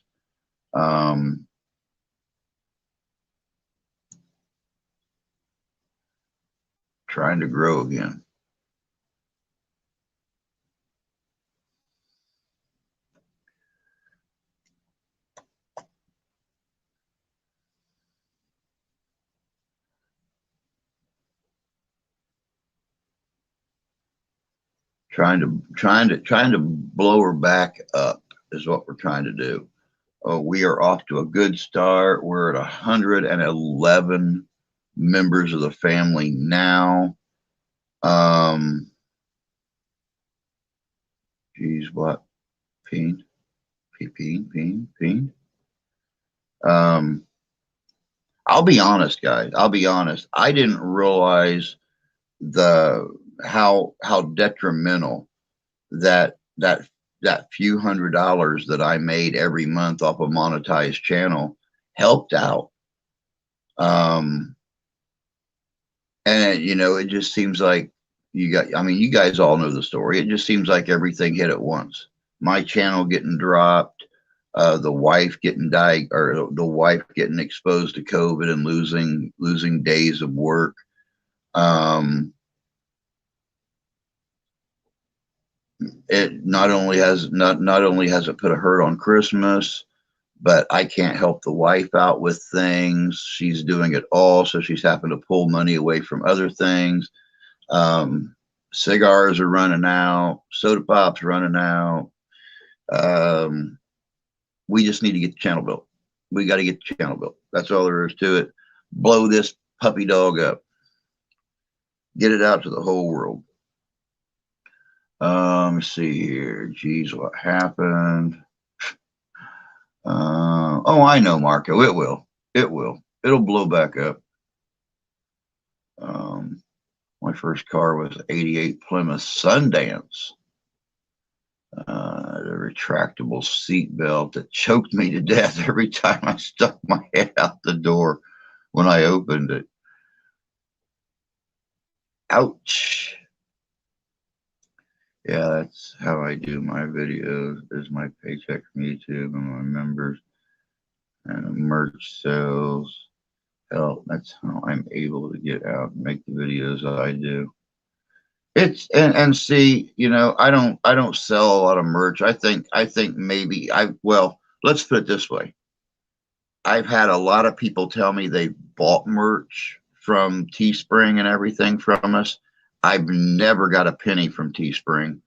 Trying to grow again. Trying to blow her back up is what we're trying to do. We are off to a good start. We're at 111 members of the family now. Geez, what? Peen. I'll be honest, guys. I'll be honest. I didn't realize how detrimental that few $100s that I made every month off a monetized channel helped out. And it just seems like you guys all know the story. It just seems like everything hit at once. My channel getting dropped, the wife getting the wife getting exposed to COVID and losing days of work. It not only has it put a hurt on Christmas, but I can't help the wife out with things. She's doing it all, so she's having to pull money away from other things. Cigars are running out, soda pop's running out. We just need to get the channel built. We got to get the channel built. That's all there is to it. Blow this puppy dog up. Get it out to the whole world. Let's see here. Geez, what happened? Oh, I know, Marco. It will. It'll blow back up. My first car was '88 Plymouth Sundance. The retractable seat belt that choked me to death every time I stuck my head out the door when I opened it. Ouch. Yeah, that's how I do my videos, is my paycheck from YouTube and my members and merch sales. Hell, that's how I'm able to get out and make the videos I do. It's and see, I don't sell a lot of merch. I think maybe well, let's put it this way. I've had a lot of people tell me they bought merch from Teespring and everything from us. I've never got a penny from Teespring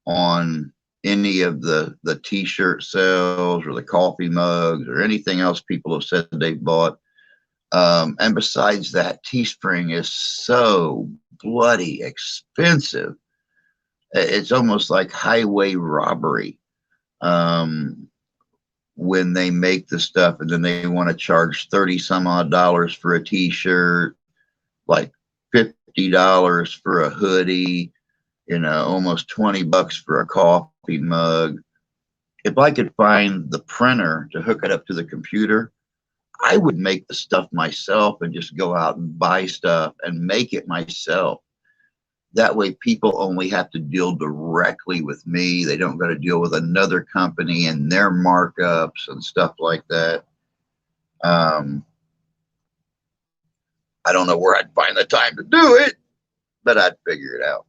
on any of the t-shirt sales or the coffee mugs or anything else people have said they bought. And besides that, Teespring is so bloody expensive. It's almost like highway robbery. Um, when they make the stuff and then they want to charge 30 some odd dollars for a t-shirt, like $50 for a hoodie, almost $20 for a coffee mug. If I could find the printer to hook it up to the computer, I would make the stuff myself and just go out and buy stuff and make it myself. That way people only have to deal directly with me. They don't got to deal with another company and their markups and stuff like that. Um, I don't know where I'd find the time to do it, but I'd figure it out.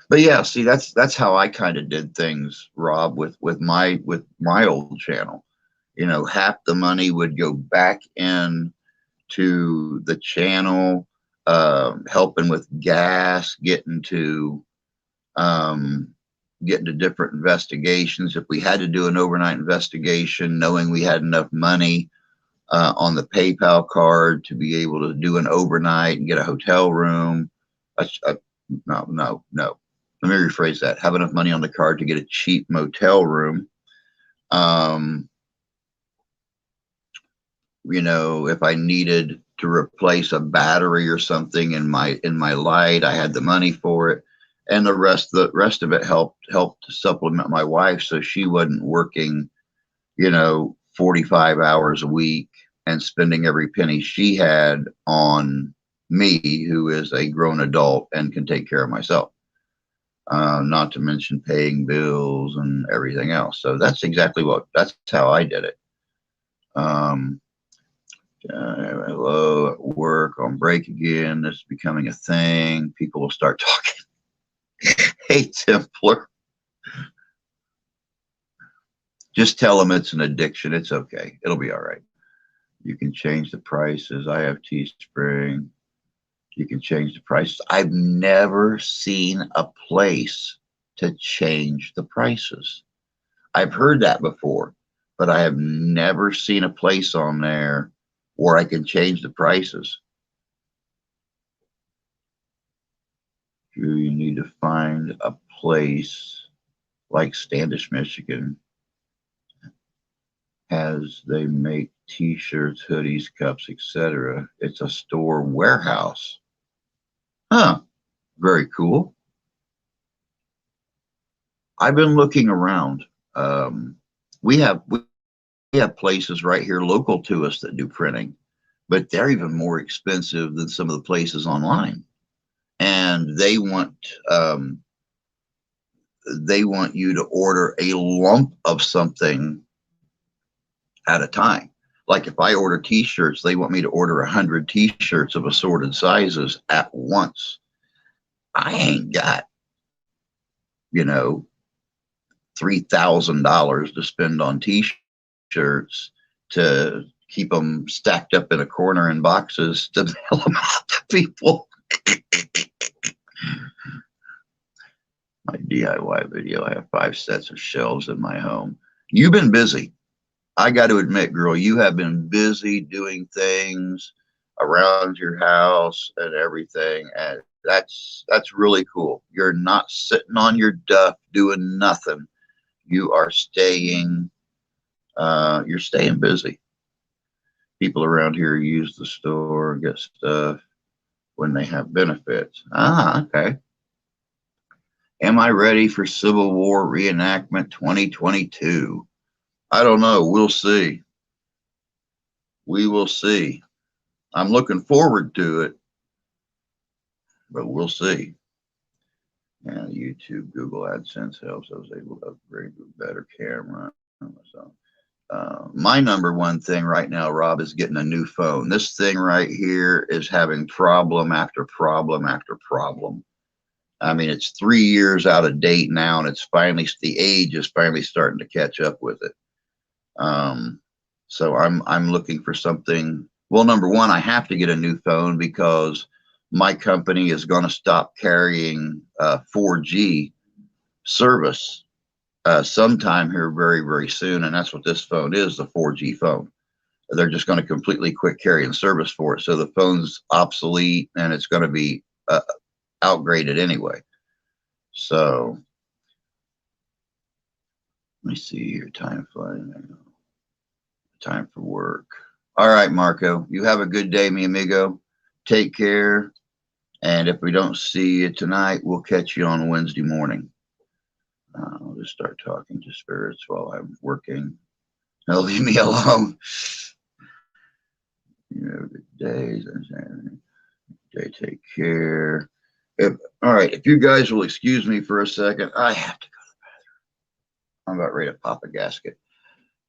But yeah, see, that's how I kind of did things, Rob, with my old channel. Half the money would go back in to the channel, helping with gas, um, getting to different investigations. If we had to do an overnight investigation, knowing we had enough money on the PayPal card to be able to do an overnight and get a hotel room. No, no, no. Let me rephrase that. Have enough money on the card to get a cheap motel room. Um, if I needed to replace a battery or something in my light, I had the money for it, and the rest of it helped to supplement my wife, so she wasn't working, 45 hours a week and spending every penny she had on me, who is a grown adult and can take care of myself. Not to mention paying bills and everything else. So that's how I did it. Um, Hello at work on break again. This is becoming a thing. People will start talking. Hey, Templar. Just tell them it's an addiction. It's okay. It'll be all right. You can change the prices. I have Teespring. You can change the prices. I've never seen a place to change the prices. I've heard that before, but I have never seen a place on there where I can change the prices. You need to find a place like Standish, Michigan, as they make t-shirts, hoodies, cups, etc. It's a store warehouse. Huh, very cool. I've been looking around. We have places right here local to us that do printing, but they're even more expensive than some of the places online. And they want you to order a lump of something at a time. Like if I order t-shirts, they want me to order 100 t-shirts of assorted sizes at once. I ain't got, you know, $3,000 to spend on t-shirts to keep them stacked up in a corner in boxes to mail them out to people. My DIY video, I have 5 sets of shelves in my home. You've been busy. I got to admit, girl, you have been busy doing things around your house and everything, and that's really cool. You're not sitting on your duff doing nothing. You are staying busy. People around here use the store, get stuff. when they have benefits. Ah, okay. Am I ready for Civil War reenactment 2022? I don't know. We'll see. We will see. I'm looking forward to it, but we'll see. And YouTube, Google AdSense helps. I was able to upgrade to a better camera. So, my number one thing right now, Rob, is getting a new phone. This thing right here is having problem after problem after problem. I mean, it's 3 years out of date now, and it's finally, the age is finally starting to catch up with it. So I'm looking for something. Well, number one, I have to get a new phone because my company is going to stop carrying 4G service sometime here very, very soon. And that's what this phone is, the 4G phone. They're just going to completely quit carrying service for it. So the phone's obsolete and it's going to be outgraded anyway. So let me see here. Time flying. Time for work. All right, Marco, you have a good day, mi amigo. Take care. And if we don't see you tonight, we'll catch you on Wednesday morning. I'll just start talking to spirits while I'm working. Now leave me alone. You have good days. Take care. All right, if you guys will excuse me for a second, I have to go to the bathroom. I'm about ready to pop a gasket.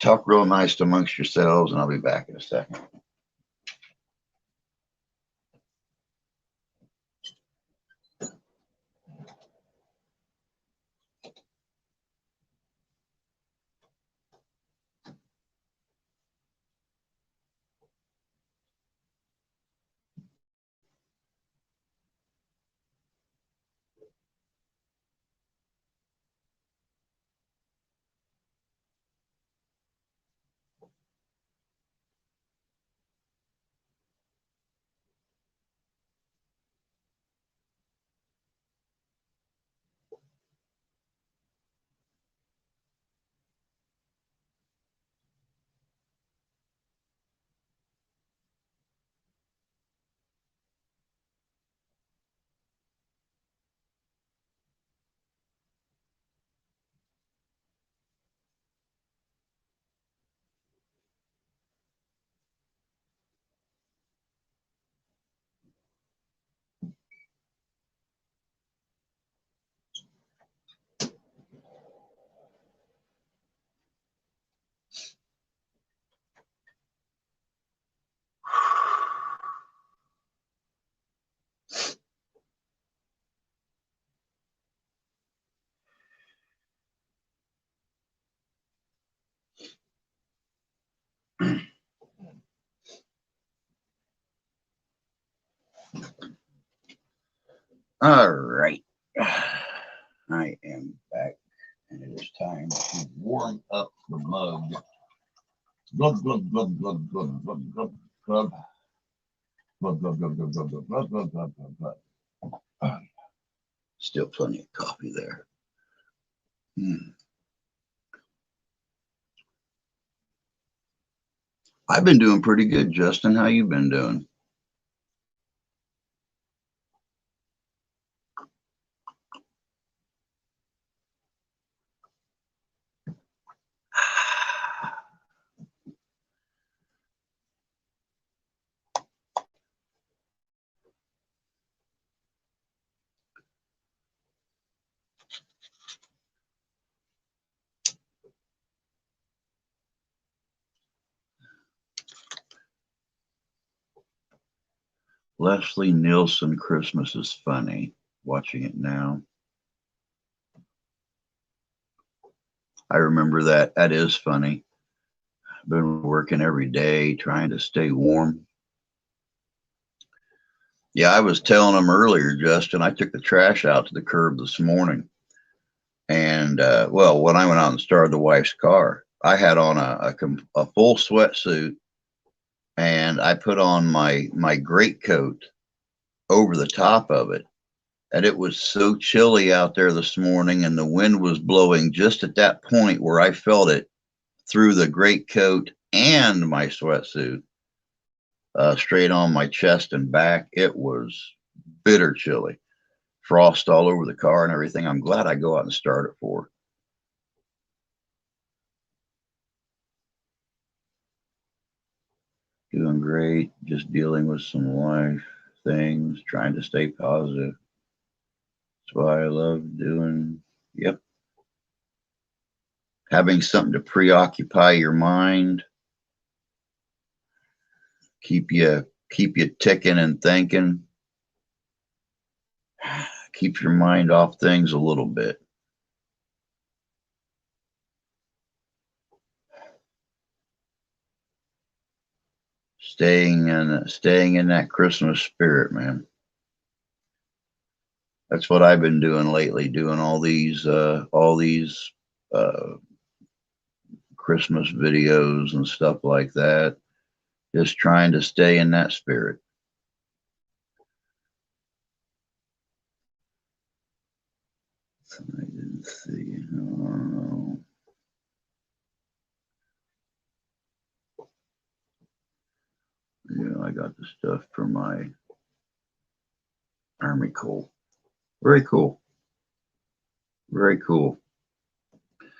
Talk real nice amongst yourselves, and I'll be back in a second. All right. I am back, and it is time to warm up the mug. Glug, glug, glug, glug, glug, glug, glug, glug. Glug, glug, glug, glug, glug, glug, glug, glug, glug, glug. Still plenty of coffee there. I've been doing pretty good, Justin. How you been doing? Leslie Nielsen, Christmas is funny. Watching it now. I remember that. That is funny. I've been working every day trying to stay warm. Yeah, I was telling them earlier, Justin, I took the trash out to the curb this morning. And, well, when I went out and started the wife's car, I had on a full sweatsuit, and I put on my greatcoat over the top of it. And it was so chilly out there this morning, and the wind was blowing just at that point where I felt it through the greatcoat and my sweatsuit, straight on my chest and back. It was bitter chilly. Frost all over the car and everything. I'm glad I go out and start at 4. Doing great. Just dealing with some life things, trying to stay positive. That's why I love doing, yep. Having something to preoccupy your mind, keep you ticking and thinking, keep your mind off things a little bit. Staying in that Christmas spirit, man. That's what I've been doing lately, doing all these Christmas videos and stuff like that. Just trying to stay in that spirit. I didn't see. Oh. Yeah, I got the stuff for my Army coal. Very cool. Very cool.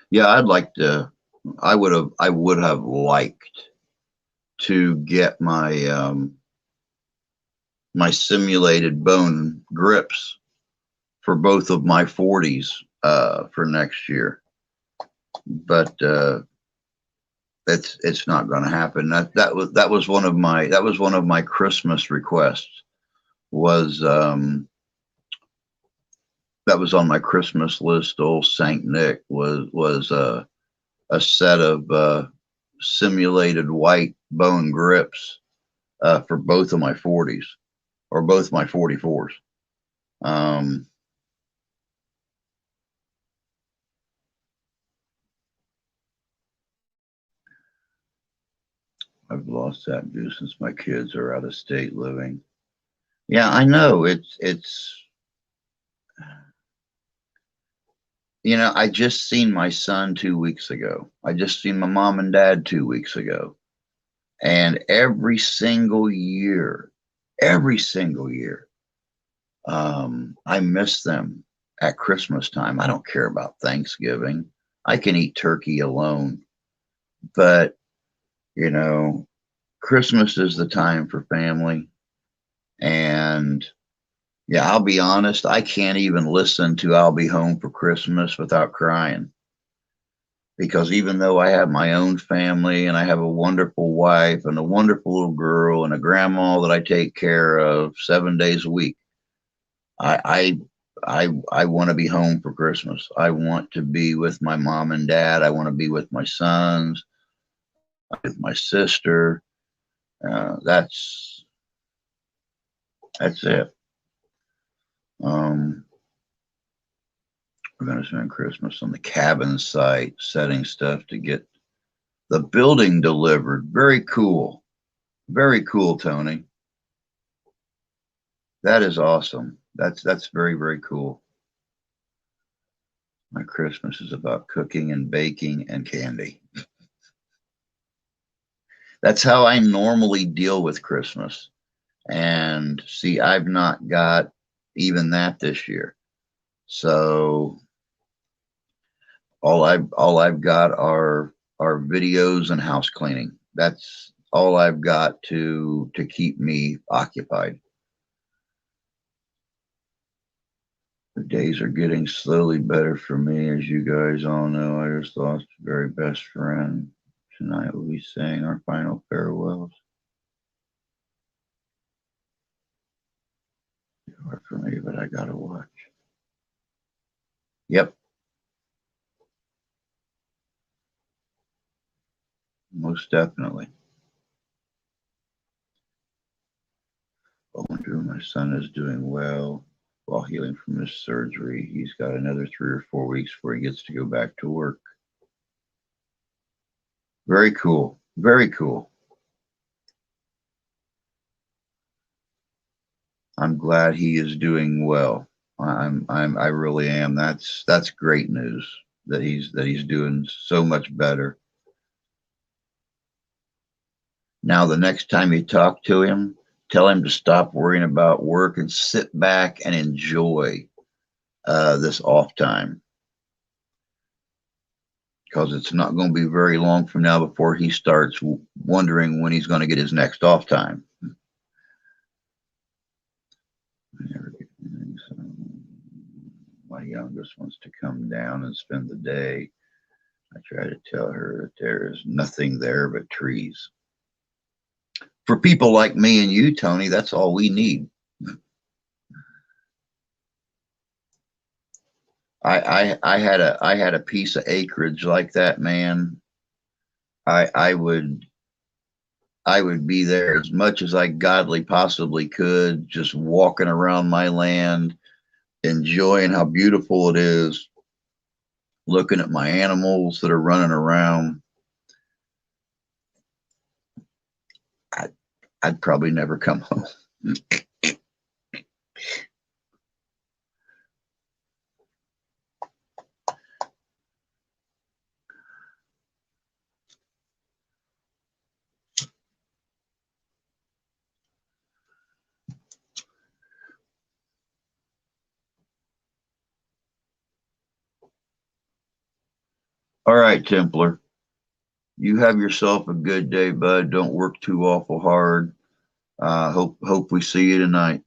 Yeah, I would have liked to get my my simulated bone grips for both of my 40s for next year, but it's not going to happen. That was one of my Christmas requests. That was on my Christmas list. Old Saint Nick was a set of simulated white bone grips for both of my 40s or both my 44s. I've lost that view since my kids are out of state living. Yeah, I know. It's I just seen my son 2 weeks ago. I just seen my mom and dad 2 weeks ago. And every single year, I miss them at Christmas time. I don't care about Thanksgiving. I can eat turkey alone. But, Christmas is the time for family. And yeah, I'll be honest, I can't even listen to I'll Be Home for Christmas without crying. Because even though I have my own family and I have a wonderful wife and a wonderful little girl and a grandma that I take care of 7 days a week, I want to be home for Christmas. I want to be with my mom and dad. I want to be with my sons, with my sister. That's it. We're going to spend Christmas on the cabin site, setting stuff to get the building delivered. Very cool. Very cool, Tony. That is awesome. That's very, very cool. My Christmas is about cooking and baking and candy. That's how I normally deal with Christmas. And see, I've not got even that this year. So all I've got are videos and house cleaning. That's all I've got to keep me occupied. The days are getting slowly better for me, as you guys all know. I just lost a very best friend. Tonight we'll be saying our final farewells. It's hard for me, but I gotta watch. Yep. Most definitely. I wonder if my son is doing well while healing from his surgery. He's got another 3 or 4 weeks before he gets to go back to work. Very cool. Very cool. I'm glad he is doing well. I really am. That's great news that he's doing so much better. Now, the next time you talk to him, Tell him to stop worrying about work and sit back and enjoy this off time, because it's not going to be very long from now before he starts wondering when he's going to get his next off time. My youngest wants to come down and spend the day. I try to tell her that there is nothing there but trees. For people like me and you, Tony, that's all we need. I had a piece of acreage like that, man. I would be there as much as I godly possibly could, just walking around my land, enjoying how beautiful it is, looking at my animals that are running around. I'd probably never come home. All right, Templar. You have yourself a good day, bud. Don't work too awful hard. Hope we see you tonight.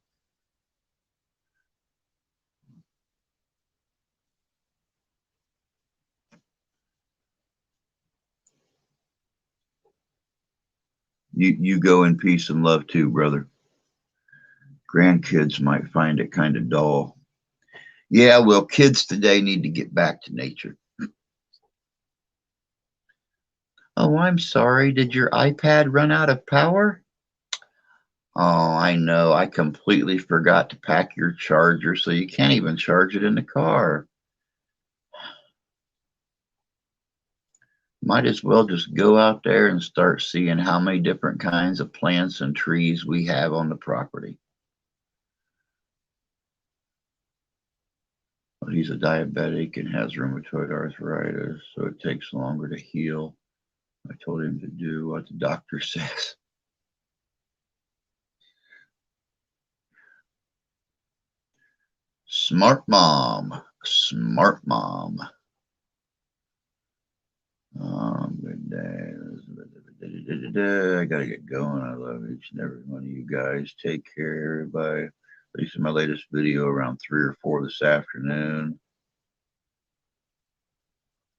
You go in peace and love too, brother. Grandkids might find it kind of dull. Yeah, well, kids today need to get back to nature. Oh, I'm sorry. Did your iPad run out of power? Oh, I know. I completely forgot to pack your charger, so you can't even charge it in the car. Might as well just go out there and start seeing how many different kinds of plants and trees we have on the property. Well, he's a diabetic and has rheumatoid arthritis, so it takes longer to heal. I told him to do what the doctor says. Smart mom. Smart mom. Good day. I gotta get going. I love each and every one of you guys. Take care, everybody. Releasing my latest video around 3 or 4 this afternoon.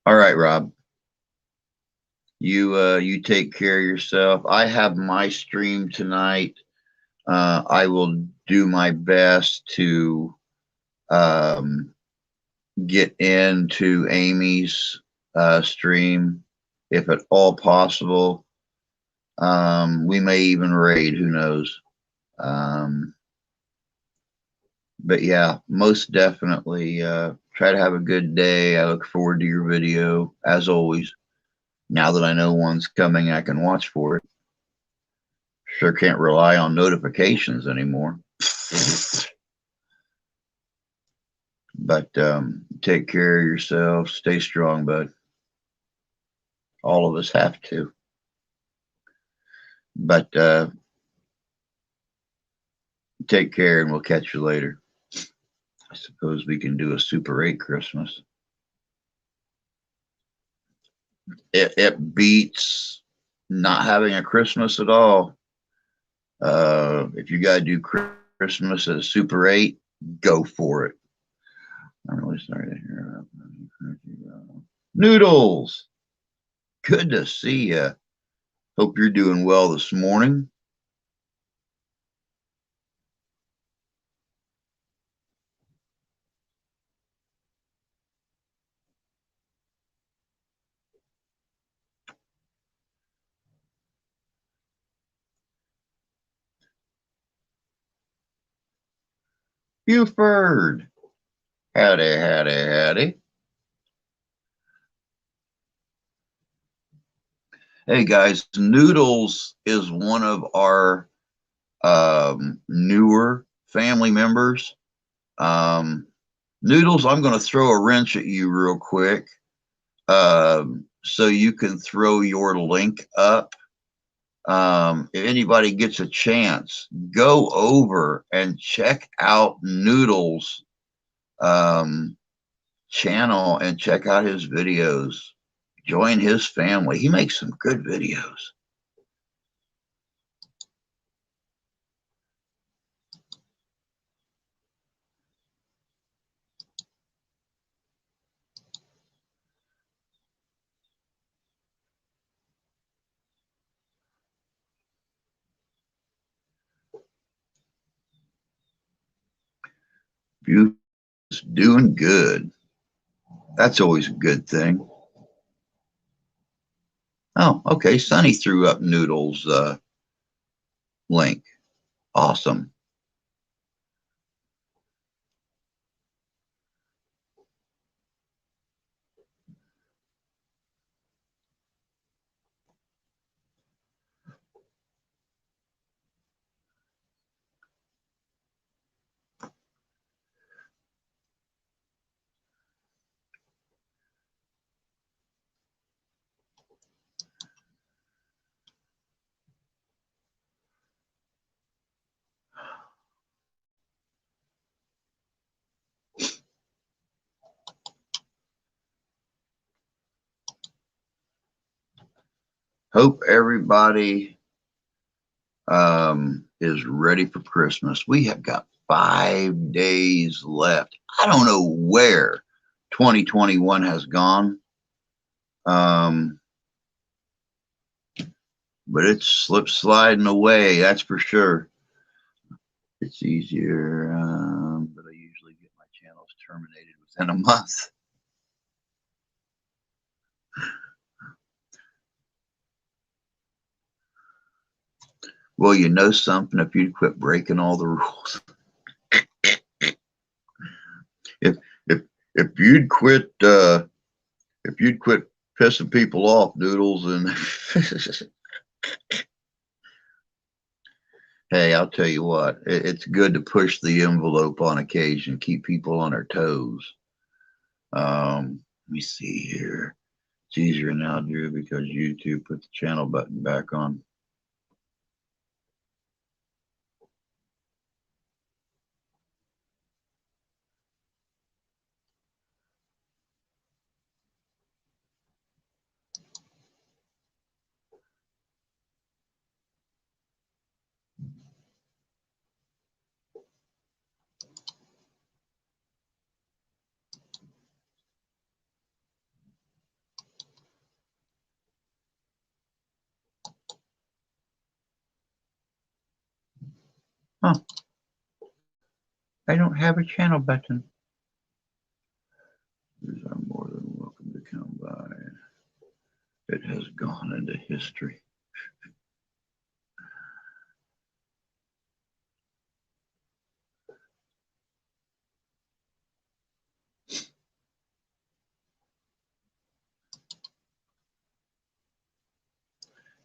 All right, Rob. You take care of yourself. I have my stream tonight. I will do my best to get into Amy's stream if at all possible. We may even raid, who knows. But yeah, most definitely try to have a good day. I look forward to your video as always. Now that I know one's coming, I can watch for it. Sure can't rely on notifications anymore. But take care of yourself. Stay strong, bud. All of us have to. But take care, and we'll catch you later. I suppose we can do a Super 8 Christmas. It beats not having a Christmas at all. If you got to do Christmas at a Super 8, go for it. I'm really sorry to hear that. Noodles, good to see you. Hope you're doing well this morning. Buford, howdy, howdy, howdy. Hey guys, Noodles is one of our newer family members. Noodles, I'm going to throw a wrench at you real quick so you can throw your link up. If anybody gets a chance, go over and check out Noodle's channel and check out his videos. Join his family. He makes some good videos. Beautiful. Doing good. That's always a good thing. Oh, okay. Sonny threw up Noodle's link. Awesome. Hope everybody is ready for Christmas. We have got 5 days left. I don't know where 2021 has gone, but it's slip sliding away, that's for sure. It's easier, but I usually get my channels terminated within a month. Well, you know something, if you'd quit breaking all the rules. if you'd quit pissing people off, Noodles, and hey, I'll tell you what, it's good to push the envelope on occasion, keep people on their toes. Let me see here. It's easier now, Drew, because YouTube put the channel button back on. Huh. I don't have a channel button. I'm more than welcome to come by. It has gone into history.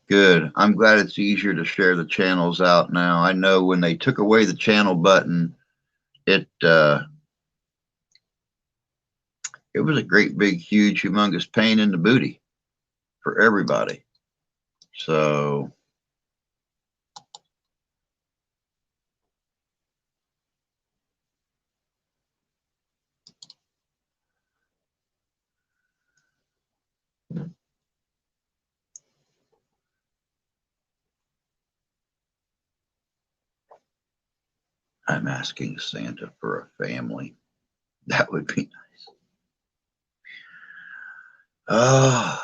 Good. I'm glad it's easier to share the channels out now. I know when they took away the channel button, it was a great big huge humongous pain in the booty for everybody. So I'm asking Santa for a family. That would be nice. Oh,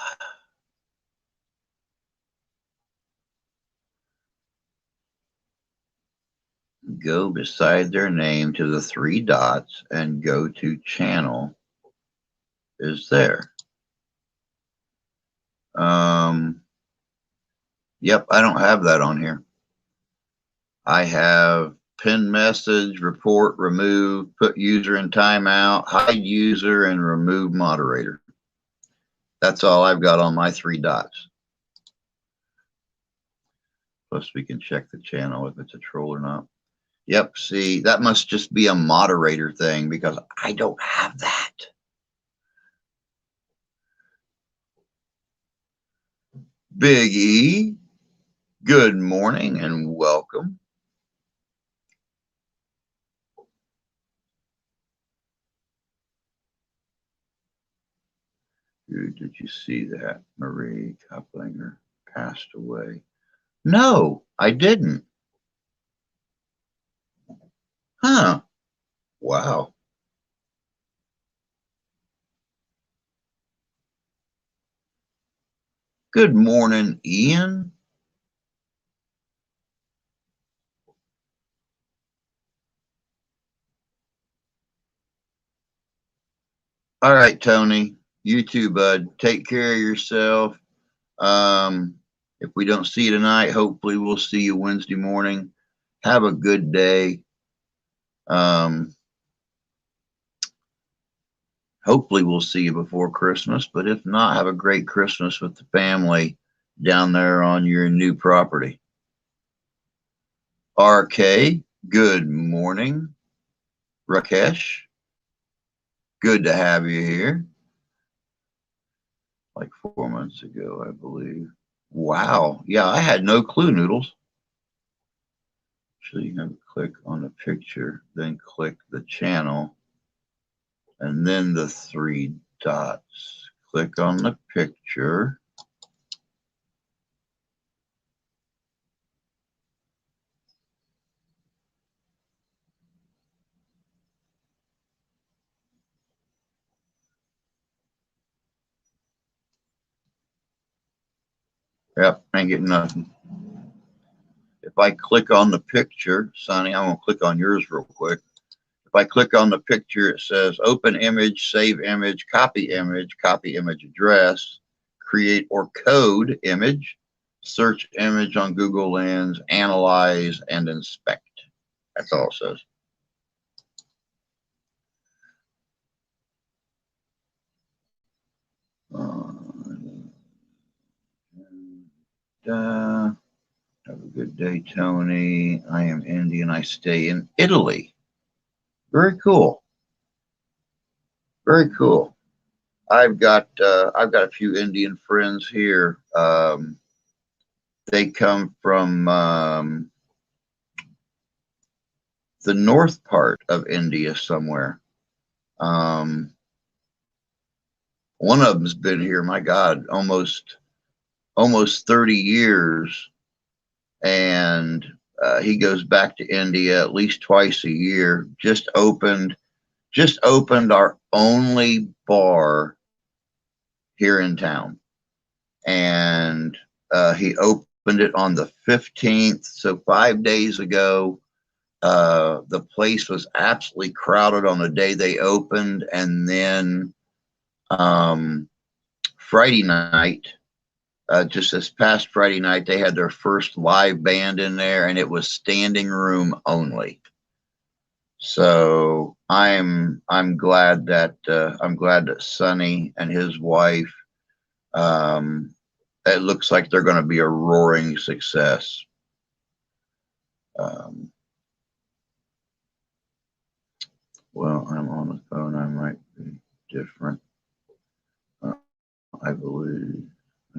go beside their name to the 3 dots and go to channel is there. Yep, I don't have that on here. I have pin message, report, remove, put user in timeout, hide user, and remove moderator. That's all I've got on my 3 dots. Plus we can check the channel if it's a troll or not. Yep, see, that must just be a moderator thing because I don't have that. Big E, Good morning and welcome. Did you see that Marie Kaplinger passed away? No, I didn't. Huh. Wow. Good morning, Ian. All right, Tony. You too, bud. Take care of yourself. If we don't see you tonight, hopefully we'll see you Wednesday morning. Have a good day. Hopefully we'll see you before Christmas, but if not, have a great Christmas with the family down there on your new property. RK, good morning. Rakesh, good to have you here. Like 4 months ago, I believe. Wow. Yeah, I had no clue, Noodles. So you can click on the picture, then click the channel, and then the 3 dots. Click on the picture. Yep, ain't getting nothing. If I click on the picture, Sonny, I'm going to click on yours real quick. If I click on the picture, it says open image, save image, copy image address, create or code image, search image on Google Lens, analyze, and inspect. That's all it says. Have a good day, Tony. I am Indian. I stay in Italy. Very cool. Very cool. I've got a few Indian friends here. They come from the north part of India somewhere. One of them's been here, my God, almost 30 years, and he goes back to India at least twice a year. Just opened our only bar here in town, and he opened it on the 15th, so 5 days ago. The place was absolutely crowded on the day they opened, and then Friday night, just this past Friday night, they had their first live band in there, and it was standing room only. So I'm glad that Sonny and his wife. It looks like they're going to be a roaring success. Well, I'm on the phone. I might be different. I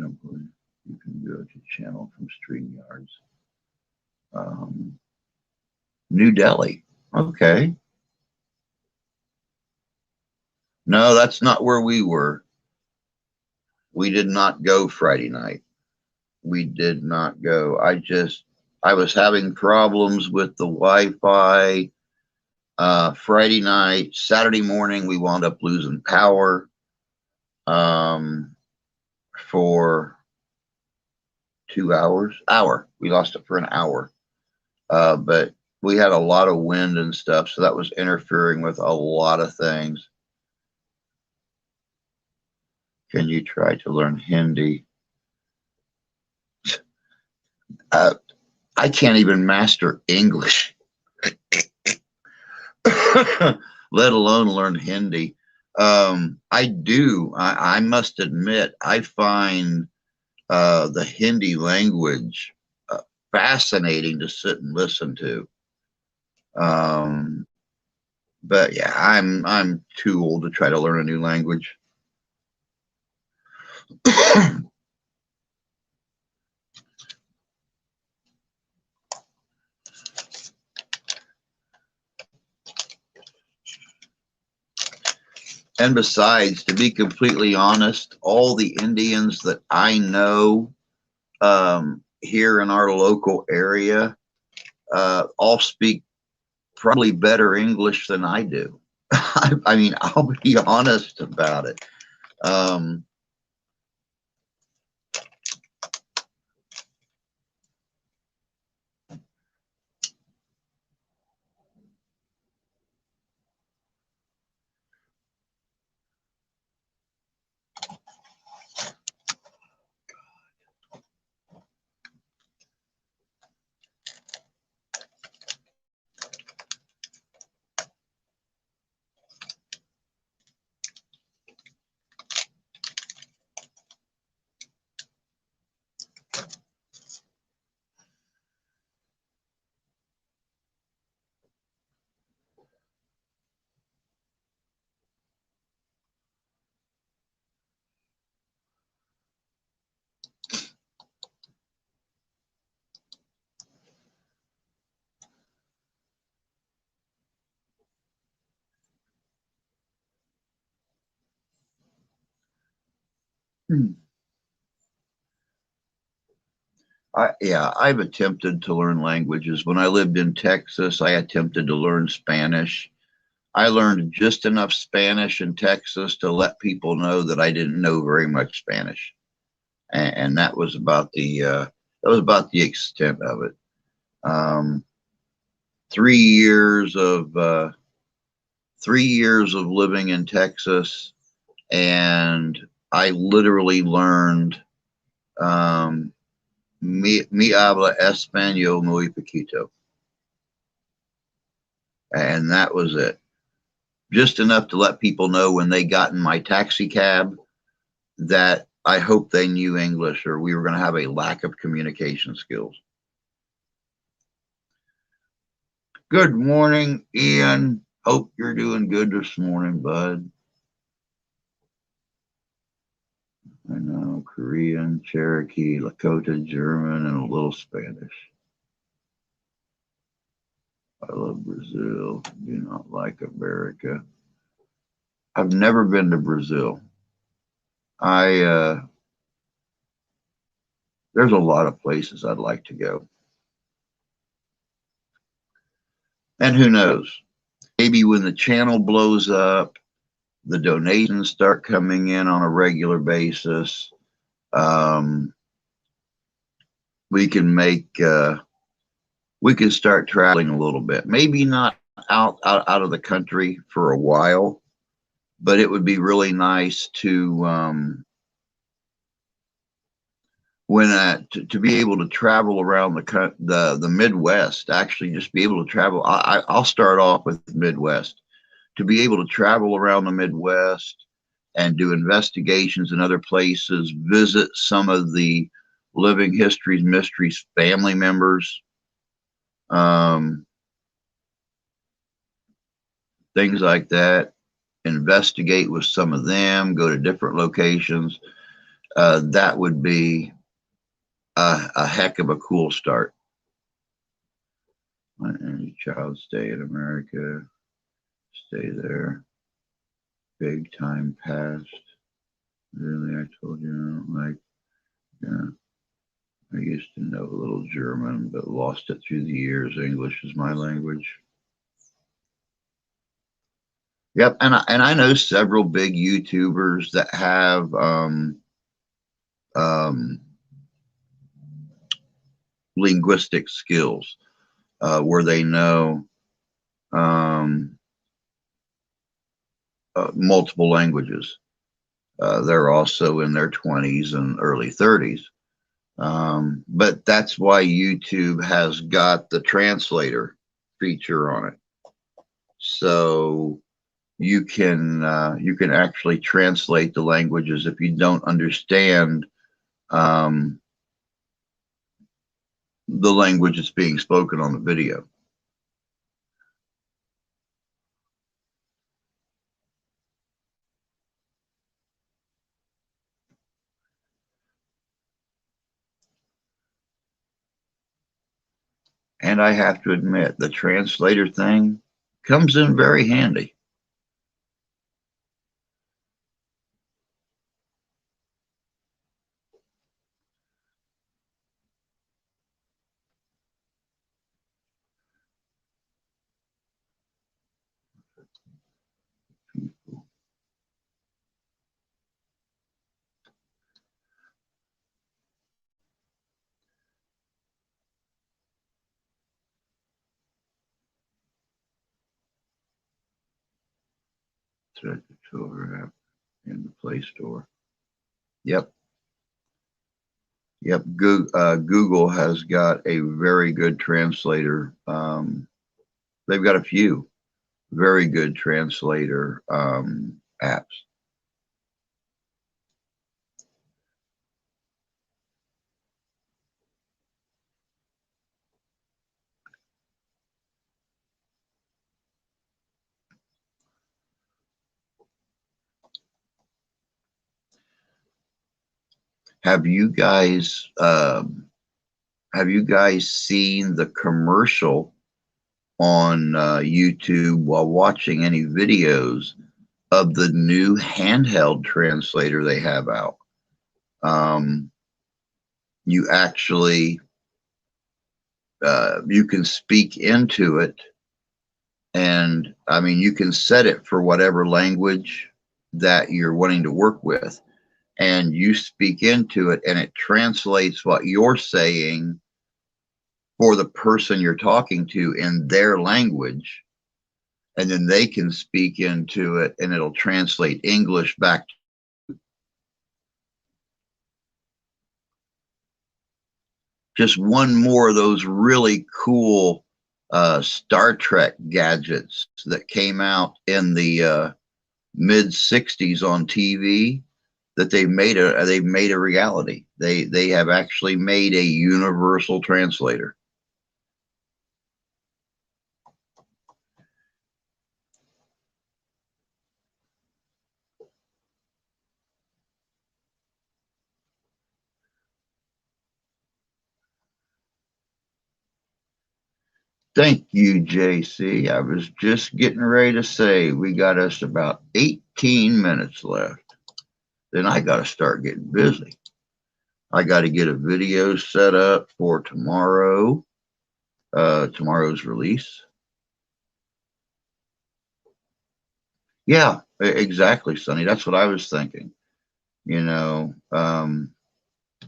don't believe you can go to channel from StreamYards. New Delhi. Okay. No, that's not where we were. We did not go Friday night. We did not go. I was having problems with the Wi-Fi. Friday night, Saturday morning, we wound up losing power for 2 hours. We lost it for an hour. But we had a lot of wind and stuff, so that was interfering with a lot of things. Can you try to learn Hindi? I can't even master English, let alone learn Hindi. I must admit, I find the Hindi language fascinating to sit and listen to. But yeah, I'm too old to try to learn a new language. And besides, to be completely honest, all the Indians that I know here in our local area all speak probably better English than I do. I mean, I'll be honest about it. Um, yeah, I've attempted to learn languages. When I lived in Texas, I attempted to learn Spanish. I learned just enough Spanish in Texas to let people know that I didn't know very much Spanish, and that was about the extent of it. 3 years of 3 years of living in Texas, and I literally learned mi habla español muy poquito, and that was it. Just enough to let people know when they got in my taxi cab that I hope they knew English, or we were going to have a lack of communication skills. Good morning, Ian. Hope you're doing good this morning, bud. I know Korean, Cherokee, Lakota, German, and a little Spanish. I love Brazil. Do not like America. I've never been to Brazil. There's a lot of places I'd like to go. And who knows? Maybe when the channel blows up, the donations start coming in on a regular basis, we can start traveling a little bit. Maybe not out of the country for a while, but it would be really nice to to be able to travel around the Midwest. Actually, just be able to travel. I'll start off with the Midwest. To be able to travel around the Midwest and do investigations in other places, visit some of the living histories, mysteries, family members, things like that. Investigate with some of them, go to different locations. That would be a heck of a cool start. Any child stay in America, stay there. Big time past. Really, I told you, I don't like, yeah. I used to know a little German, but lost it through the years. English is my language. Yep, and I know several big YouTubers that have linguistic skills where they know multiple languages. They're also in their 20s and early 30s. But that's why YouTube has got the translator feature on it. So you can actually translate the languages if you don't understand the language that's being spoken on the video. And I have to admit, the translator thing comes in very handy. Translator app in the Play Store. Yep. Yep. Google has got a very good translator. They've got a few very good translator apps. Have you guys seen the commercial on YouTube while watching any videos of the new handheld translator they have out? You actually you can speak into it, and I mean you can set it for whatever language that you're wanting to work with, and you speak into it and it translates what you're saying for the person you're talking to in their language, and then they can speak into it and it'll translate English back. Just one more of those really cool Star Trek gadgets that came out in the mid 60s on TV that they've made a reality. They have actually made a universal translator. Thank you, JC. I was just getting ready to say we got us about 18 minutes left. Then I got to start getting busy. I got to get a video set up for tomorrow, tomorrow's release. Yeah, exactly, Sonny. That's what I was thinking. You know,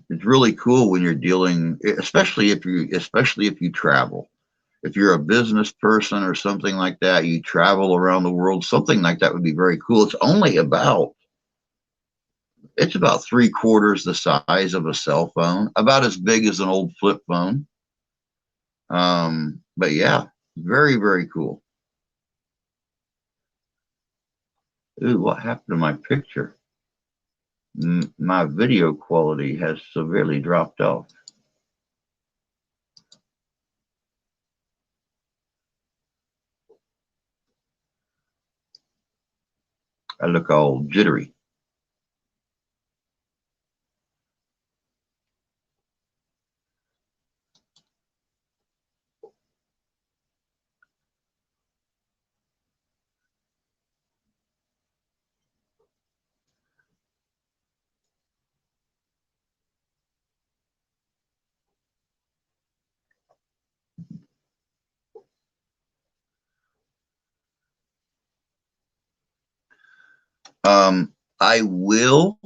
it's really cool when you're dealing, especially if you travel. If you're a business person or something like that, you travel around the world, something like that would be very cool. It's about 3/4 the size of a cell phone, about as big as an old flip phone. But yeah, very, very cool. Ooh, what happened to my picture? My video quality has severely dropped off. I look all jittery. I will,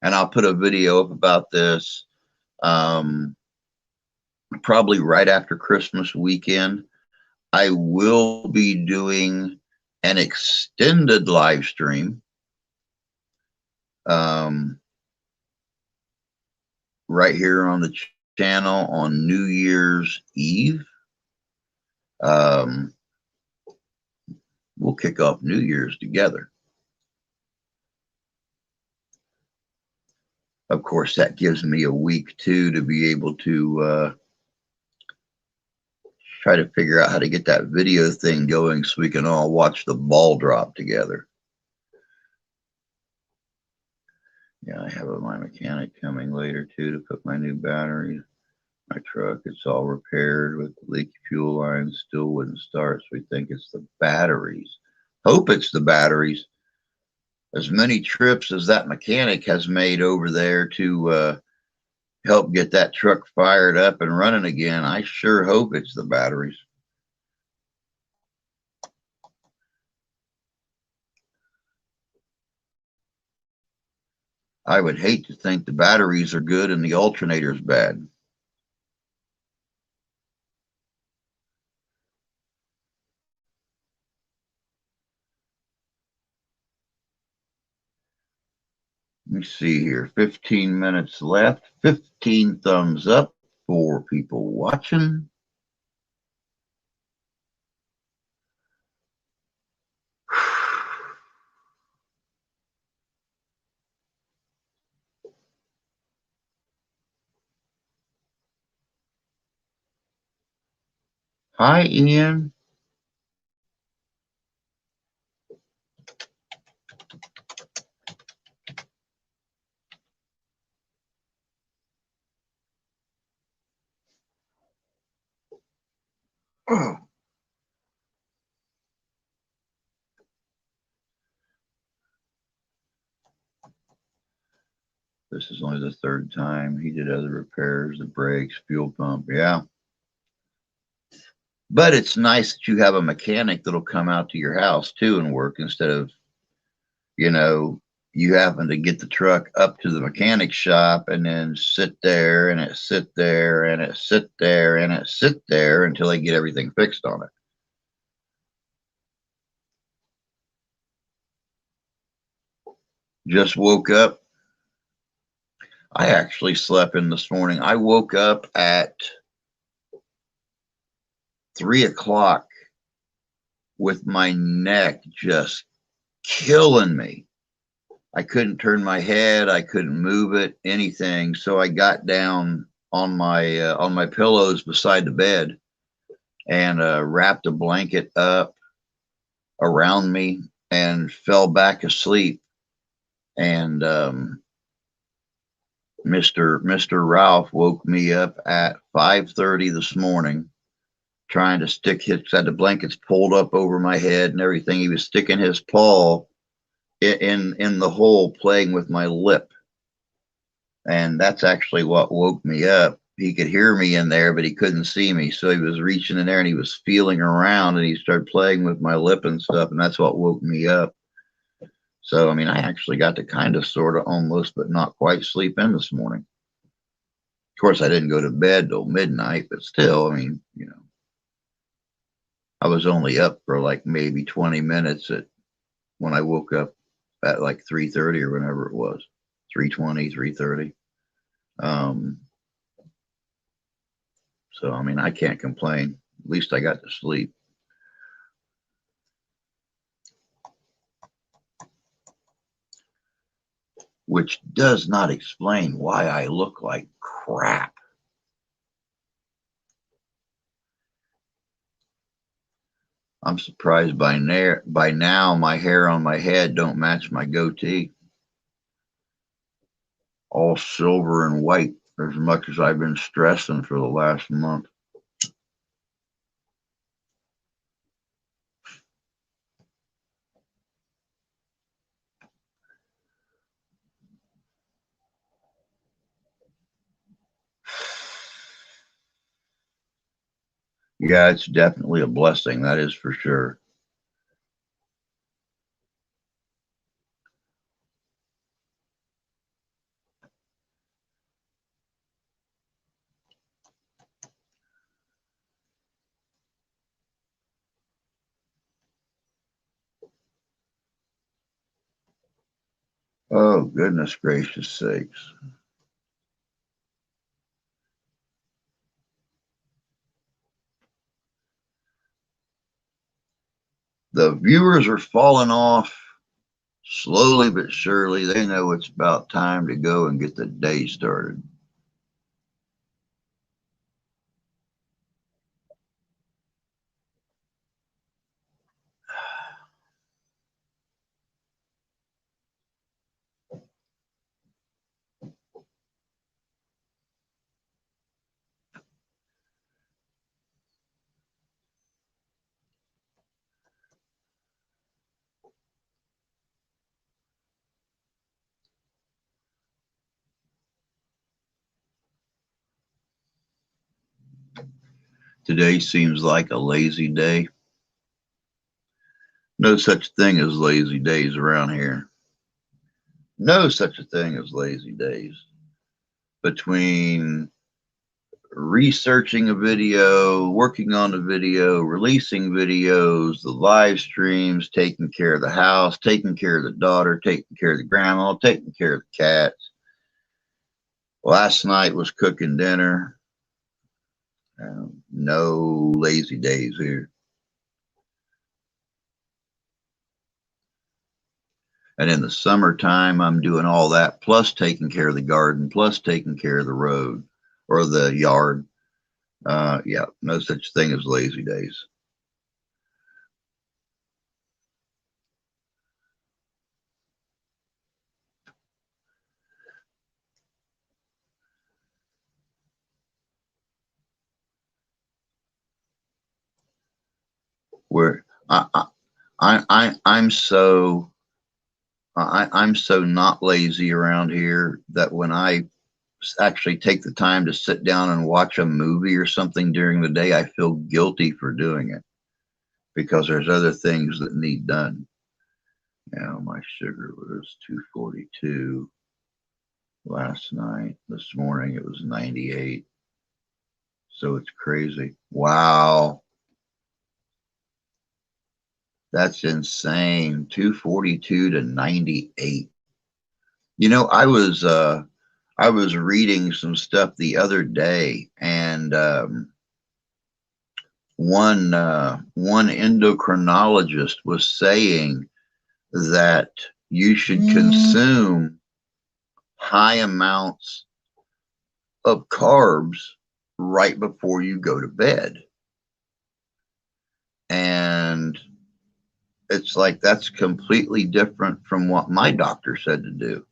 and I'll put a video up about this probably right after Christmas weekend. I will be doing an extended live stream right here on the channel on New Year's Eve. We'll kick off New Year's together. Of course, that gives me a week too to be able to try to figure out how to get that video thing going so we can all watch the ball drop together. Yeah, I have my mechanic coming later too to put my new battery. My truck, it's all repaired with leaky fuel lines, still wouldn't start, so we think it's the batteries. Hope it's the batteries. As many trips as that mechanic has made over there to help get that truck fired up and running again, I sure hope it's the batteries. I would hate to think the batteries are good and the alternator's bad. me see here. 15 minutes left. 15 thumbs up for people watching. Hi, Ian. Oh. This is only the third time. He did other repairs, the brakes, fuel pump. Yeah. But it's nice that you have a mechanic that'll come out to your house too and work instead of, you know, you having to get the truck up to the mechanic shop and then sit there and it sit there and it sit there and it sit there until they get everything fixed on it. Just woke up. I actually slept in this morning. I woke up at 3 o'clock with my neck just killing me. I couldn't turn my head. I couldn't move it, anything. So I got down on my pillows beside the bed and wrapped a blanket up around me and fell back asleep. And Mr. Ralph woke me up at 5:30 this morning, trying to stick had the blankets pulled up over my head and everything. He was sticking his paw in the hole, playing with my lip, and that's actually what woke me up. He could hear me in there, but he couldn't see me, so he was reaching in there and he was feeling around and he started playing with my lip and stuff, and that's what woke me up. So I mean, I actually got to kind of sort of almost but not quite sleep in this morning. Of course, I didn't go to bed till midnight, but still, I mean, you know, I was only up for like maybe 20 minutes when I woke up at like 3:30 or whenever it was, 3:20, 3:30. So, I mean, I can't complain. At least I got to sleep. Which does not explain why I look like crap. I'm surprised by now my hair on my head don't match my goatee. All silver and white, as much as I've been stressing for the last month. Yeah, it's definitely a blessing. That is for sure. Oh, goodness gracious sakes. The viewers are falling off slowly but surely. They know it's about time to go and get the day started. Today seems like a lazy day. No such thing as lazy days around here. No such a thing as lazy days. Between researching a video, working on the video, releasing videos, the live streams, taking care of the house, taking care of the daughter, taking care of the grandma, taking care of the cats. Last night was cooking dinner. No lazy days here. And in the summertime, I'm doing all that, plus taking care of the garden, plus taking care of the road or the yard. Yeah, no such thing as lazy days. Where I'm so I'm so not lazy around here that when I actually take the time to sit down and watch a movie or something during the day, I feel guilty for doing it because there's other things that need done. Now my sugar was 242 last night. This morning it was 98. So it's crazy. Wow. That's insane. 242 to 98. You know, I was reading some stuff the other day, and one endocrinologist was saying that you should consume high amounts of carbs right before you go to bed. And it's like that's completely different from what my doctor said to do.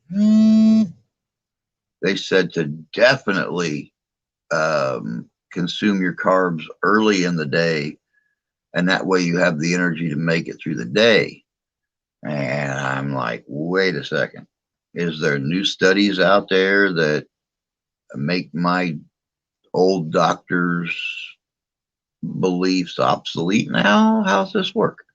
They said to definitely consume your carbs early in the day, and that way you have the energy to make it through the day. And I'm like, wait a second. Is there new studies out there that make my old doctor's beliefs obsolete now? How's this work?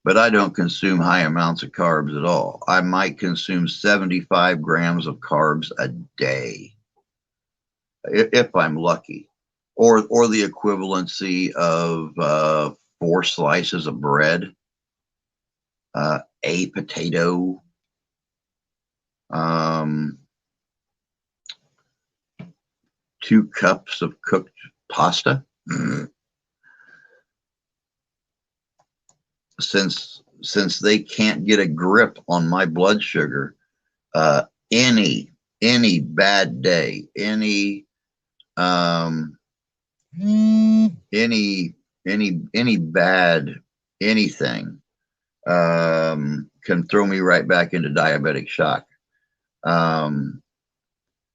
But I don't consume high amounts of carbs at all. I might consume 75 grams of carbs a day if I'm lucky, or the equivalency of 4 slices of bread, a potato, 2 cups of cooked pasta. Since they can't get a grip on my blood sugar, any bad day, any bad anything can throw me right back into diabetic shock. And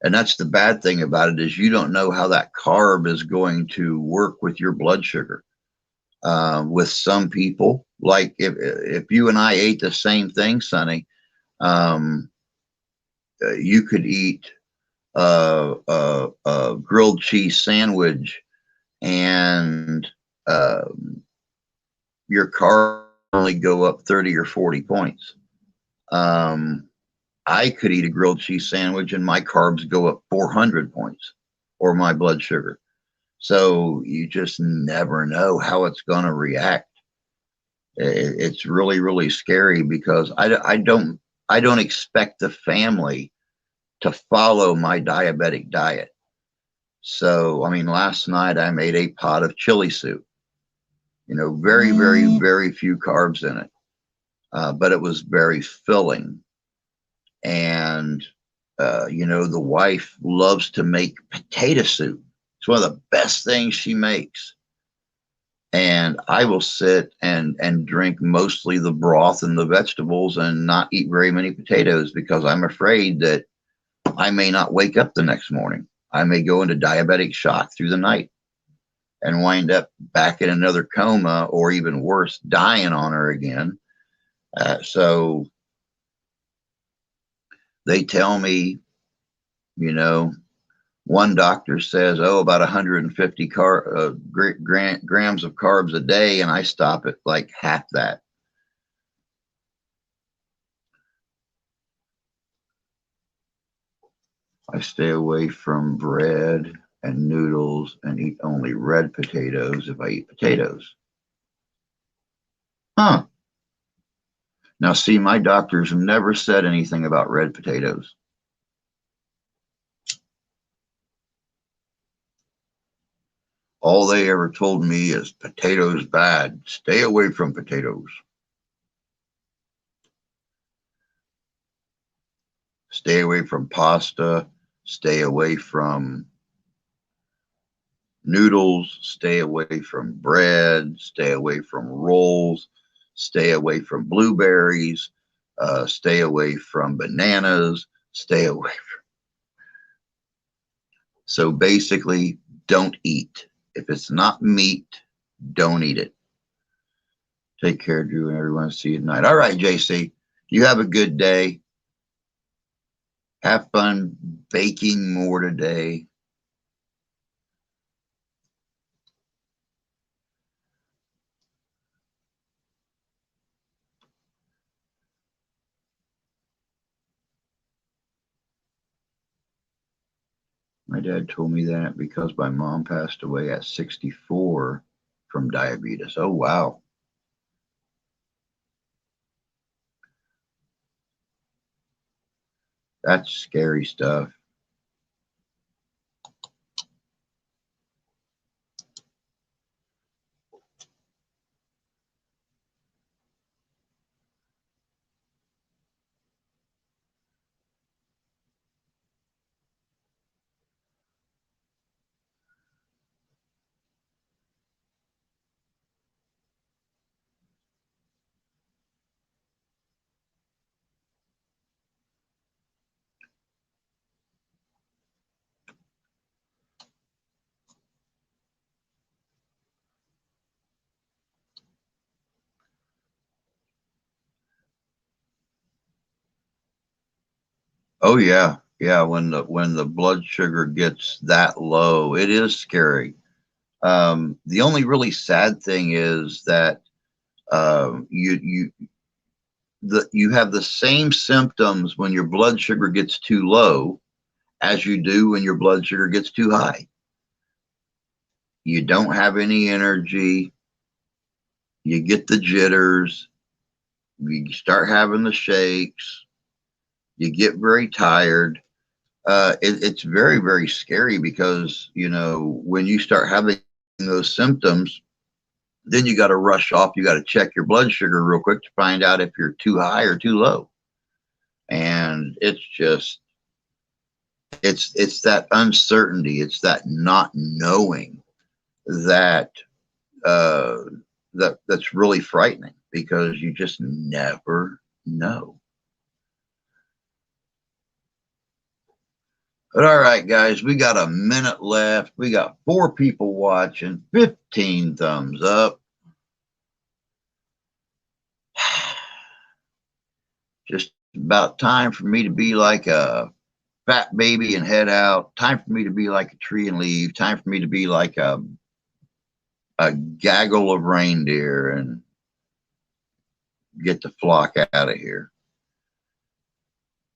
that's the bad thing about it, is you don't know how that carb is going to work with your blood sugar. With some people, like if you and I ate the same thing, Sonny, you could eat a grilled cheese sandwich and your carb only go up 30 or 40 points. I could eat a grilled cheese sandwich and my carbs go up 400 points, or my blood sugar. So you just never know how it's going to react. It's really, really scary because I don't expect the family to follow my diabetic diet. So, I mean, last night I made a pot of chili soup, you know, very, very, very few carbs in it. But it was very filling. And, you know, the wife loves to make potato soup. It's one of the best things she makes. And I will sit and drink mostly the broth and the vegetables and not eat very many potatoes because I'm afraid that I may not wake up the next morning. I may go into diabetic shock through the night and wind up back in another coma, or even worse, dying on her again. So they tell me, you know, one doctor says, oh, about 150 grams of carbs a day, and I stop at like half that. I stay away from bread and noodles and eat only red potatoes if I eat potatoes. Huh. Now, see, my doctors never said anything about red potatoes. All they ever told me is potatoes bad. Stay away from potatoes. Stay away from pasta. Stay away from noodles. Stay away from bread. Stay away from rolls. Stay away from blueberries. Stay away from bananas. Stay away. So basically, don't eat. If it's not meat, don't eat it. Take care, Drew, and everyone. See you tonight. All right, JC. You have a good day. Have fun baking more today. My dad told me that because my mom passed away at 64 from diabetes. Oh, wow. That's scary stuff. Oh, yeah. Yeah, when the blood sugar gets that low, it is scary. The only really sad thing is that you have the same symptoms when your blood sugar gets too low as you do when your blood sugar gets too high. You don't have any energy. You get the jitters. You start having the shakes. You get very tired. It's very, very scary because, when you start having those symptoms, then you got to rush off. You got to check your blood sugar real quick to find out if you're too high or too low. And it's that uncertainty. It's that not knowing that that's really frightening because you just never know. But all right, guys, we got a minute left. We got 4 people watching, 15 thumbs up. Just about time for me to be like a fat baby and head out. Time for me to be like a tree and leave. Time for me to be like a gaggle of reindeer and get the flock out of here.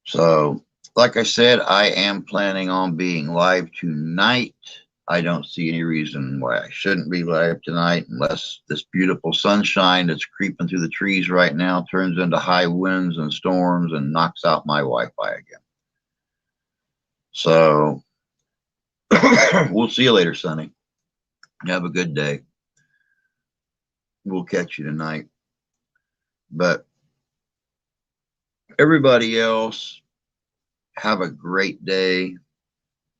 So, like I said, I am planning on being live tonight. I don't see any reason why I shouldn't be live tonight unless this beautiful sunshine that's creeping through the trees right now turns into high winds and storms and knocks out my Wi-Fi again. So, we'll see you later, Sonny. Have a good day. We'll catch you tonight. But everybody else, have a great day.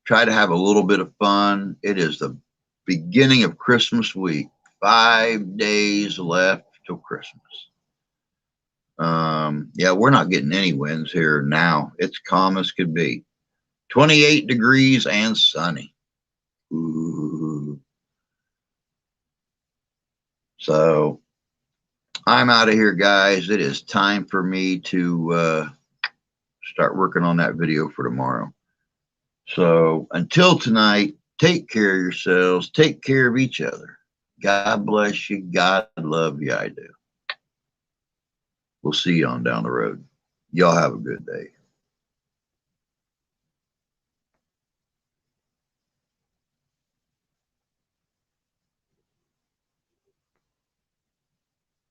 Try to have a little bit of fun. It is the beginning of Christmas week. 5 days left till Christmas. Yeah, we're not getting any winds here now. It's calm as could be. 28 degrees and sunny. Ooh. So I'm out of here, guys. It is time for me to start working on that video for tomorrow. So until tonight, take care of yourselves. Take care of each other. God bless you. God love you. I do. We'll see you on down the road. Y'all have a good day.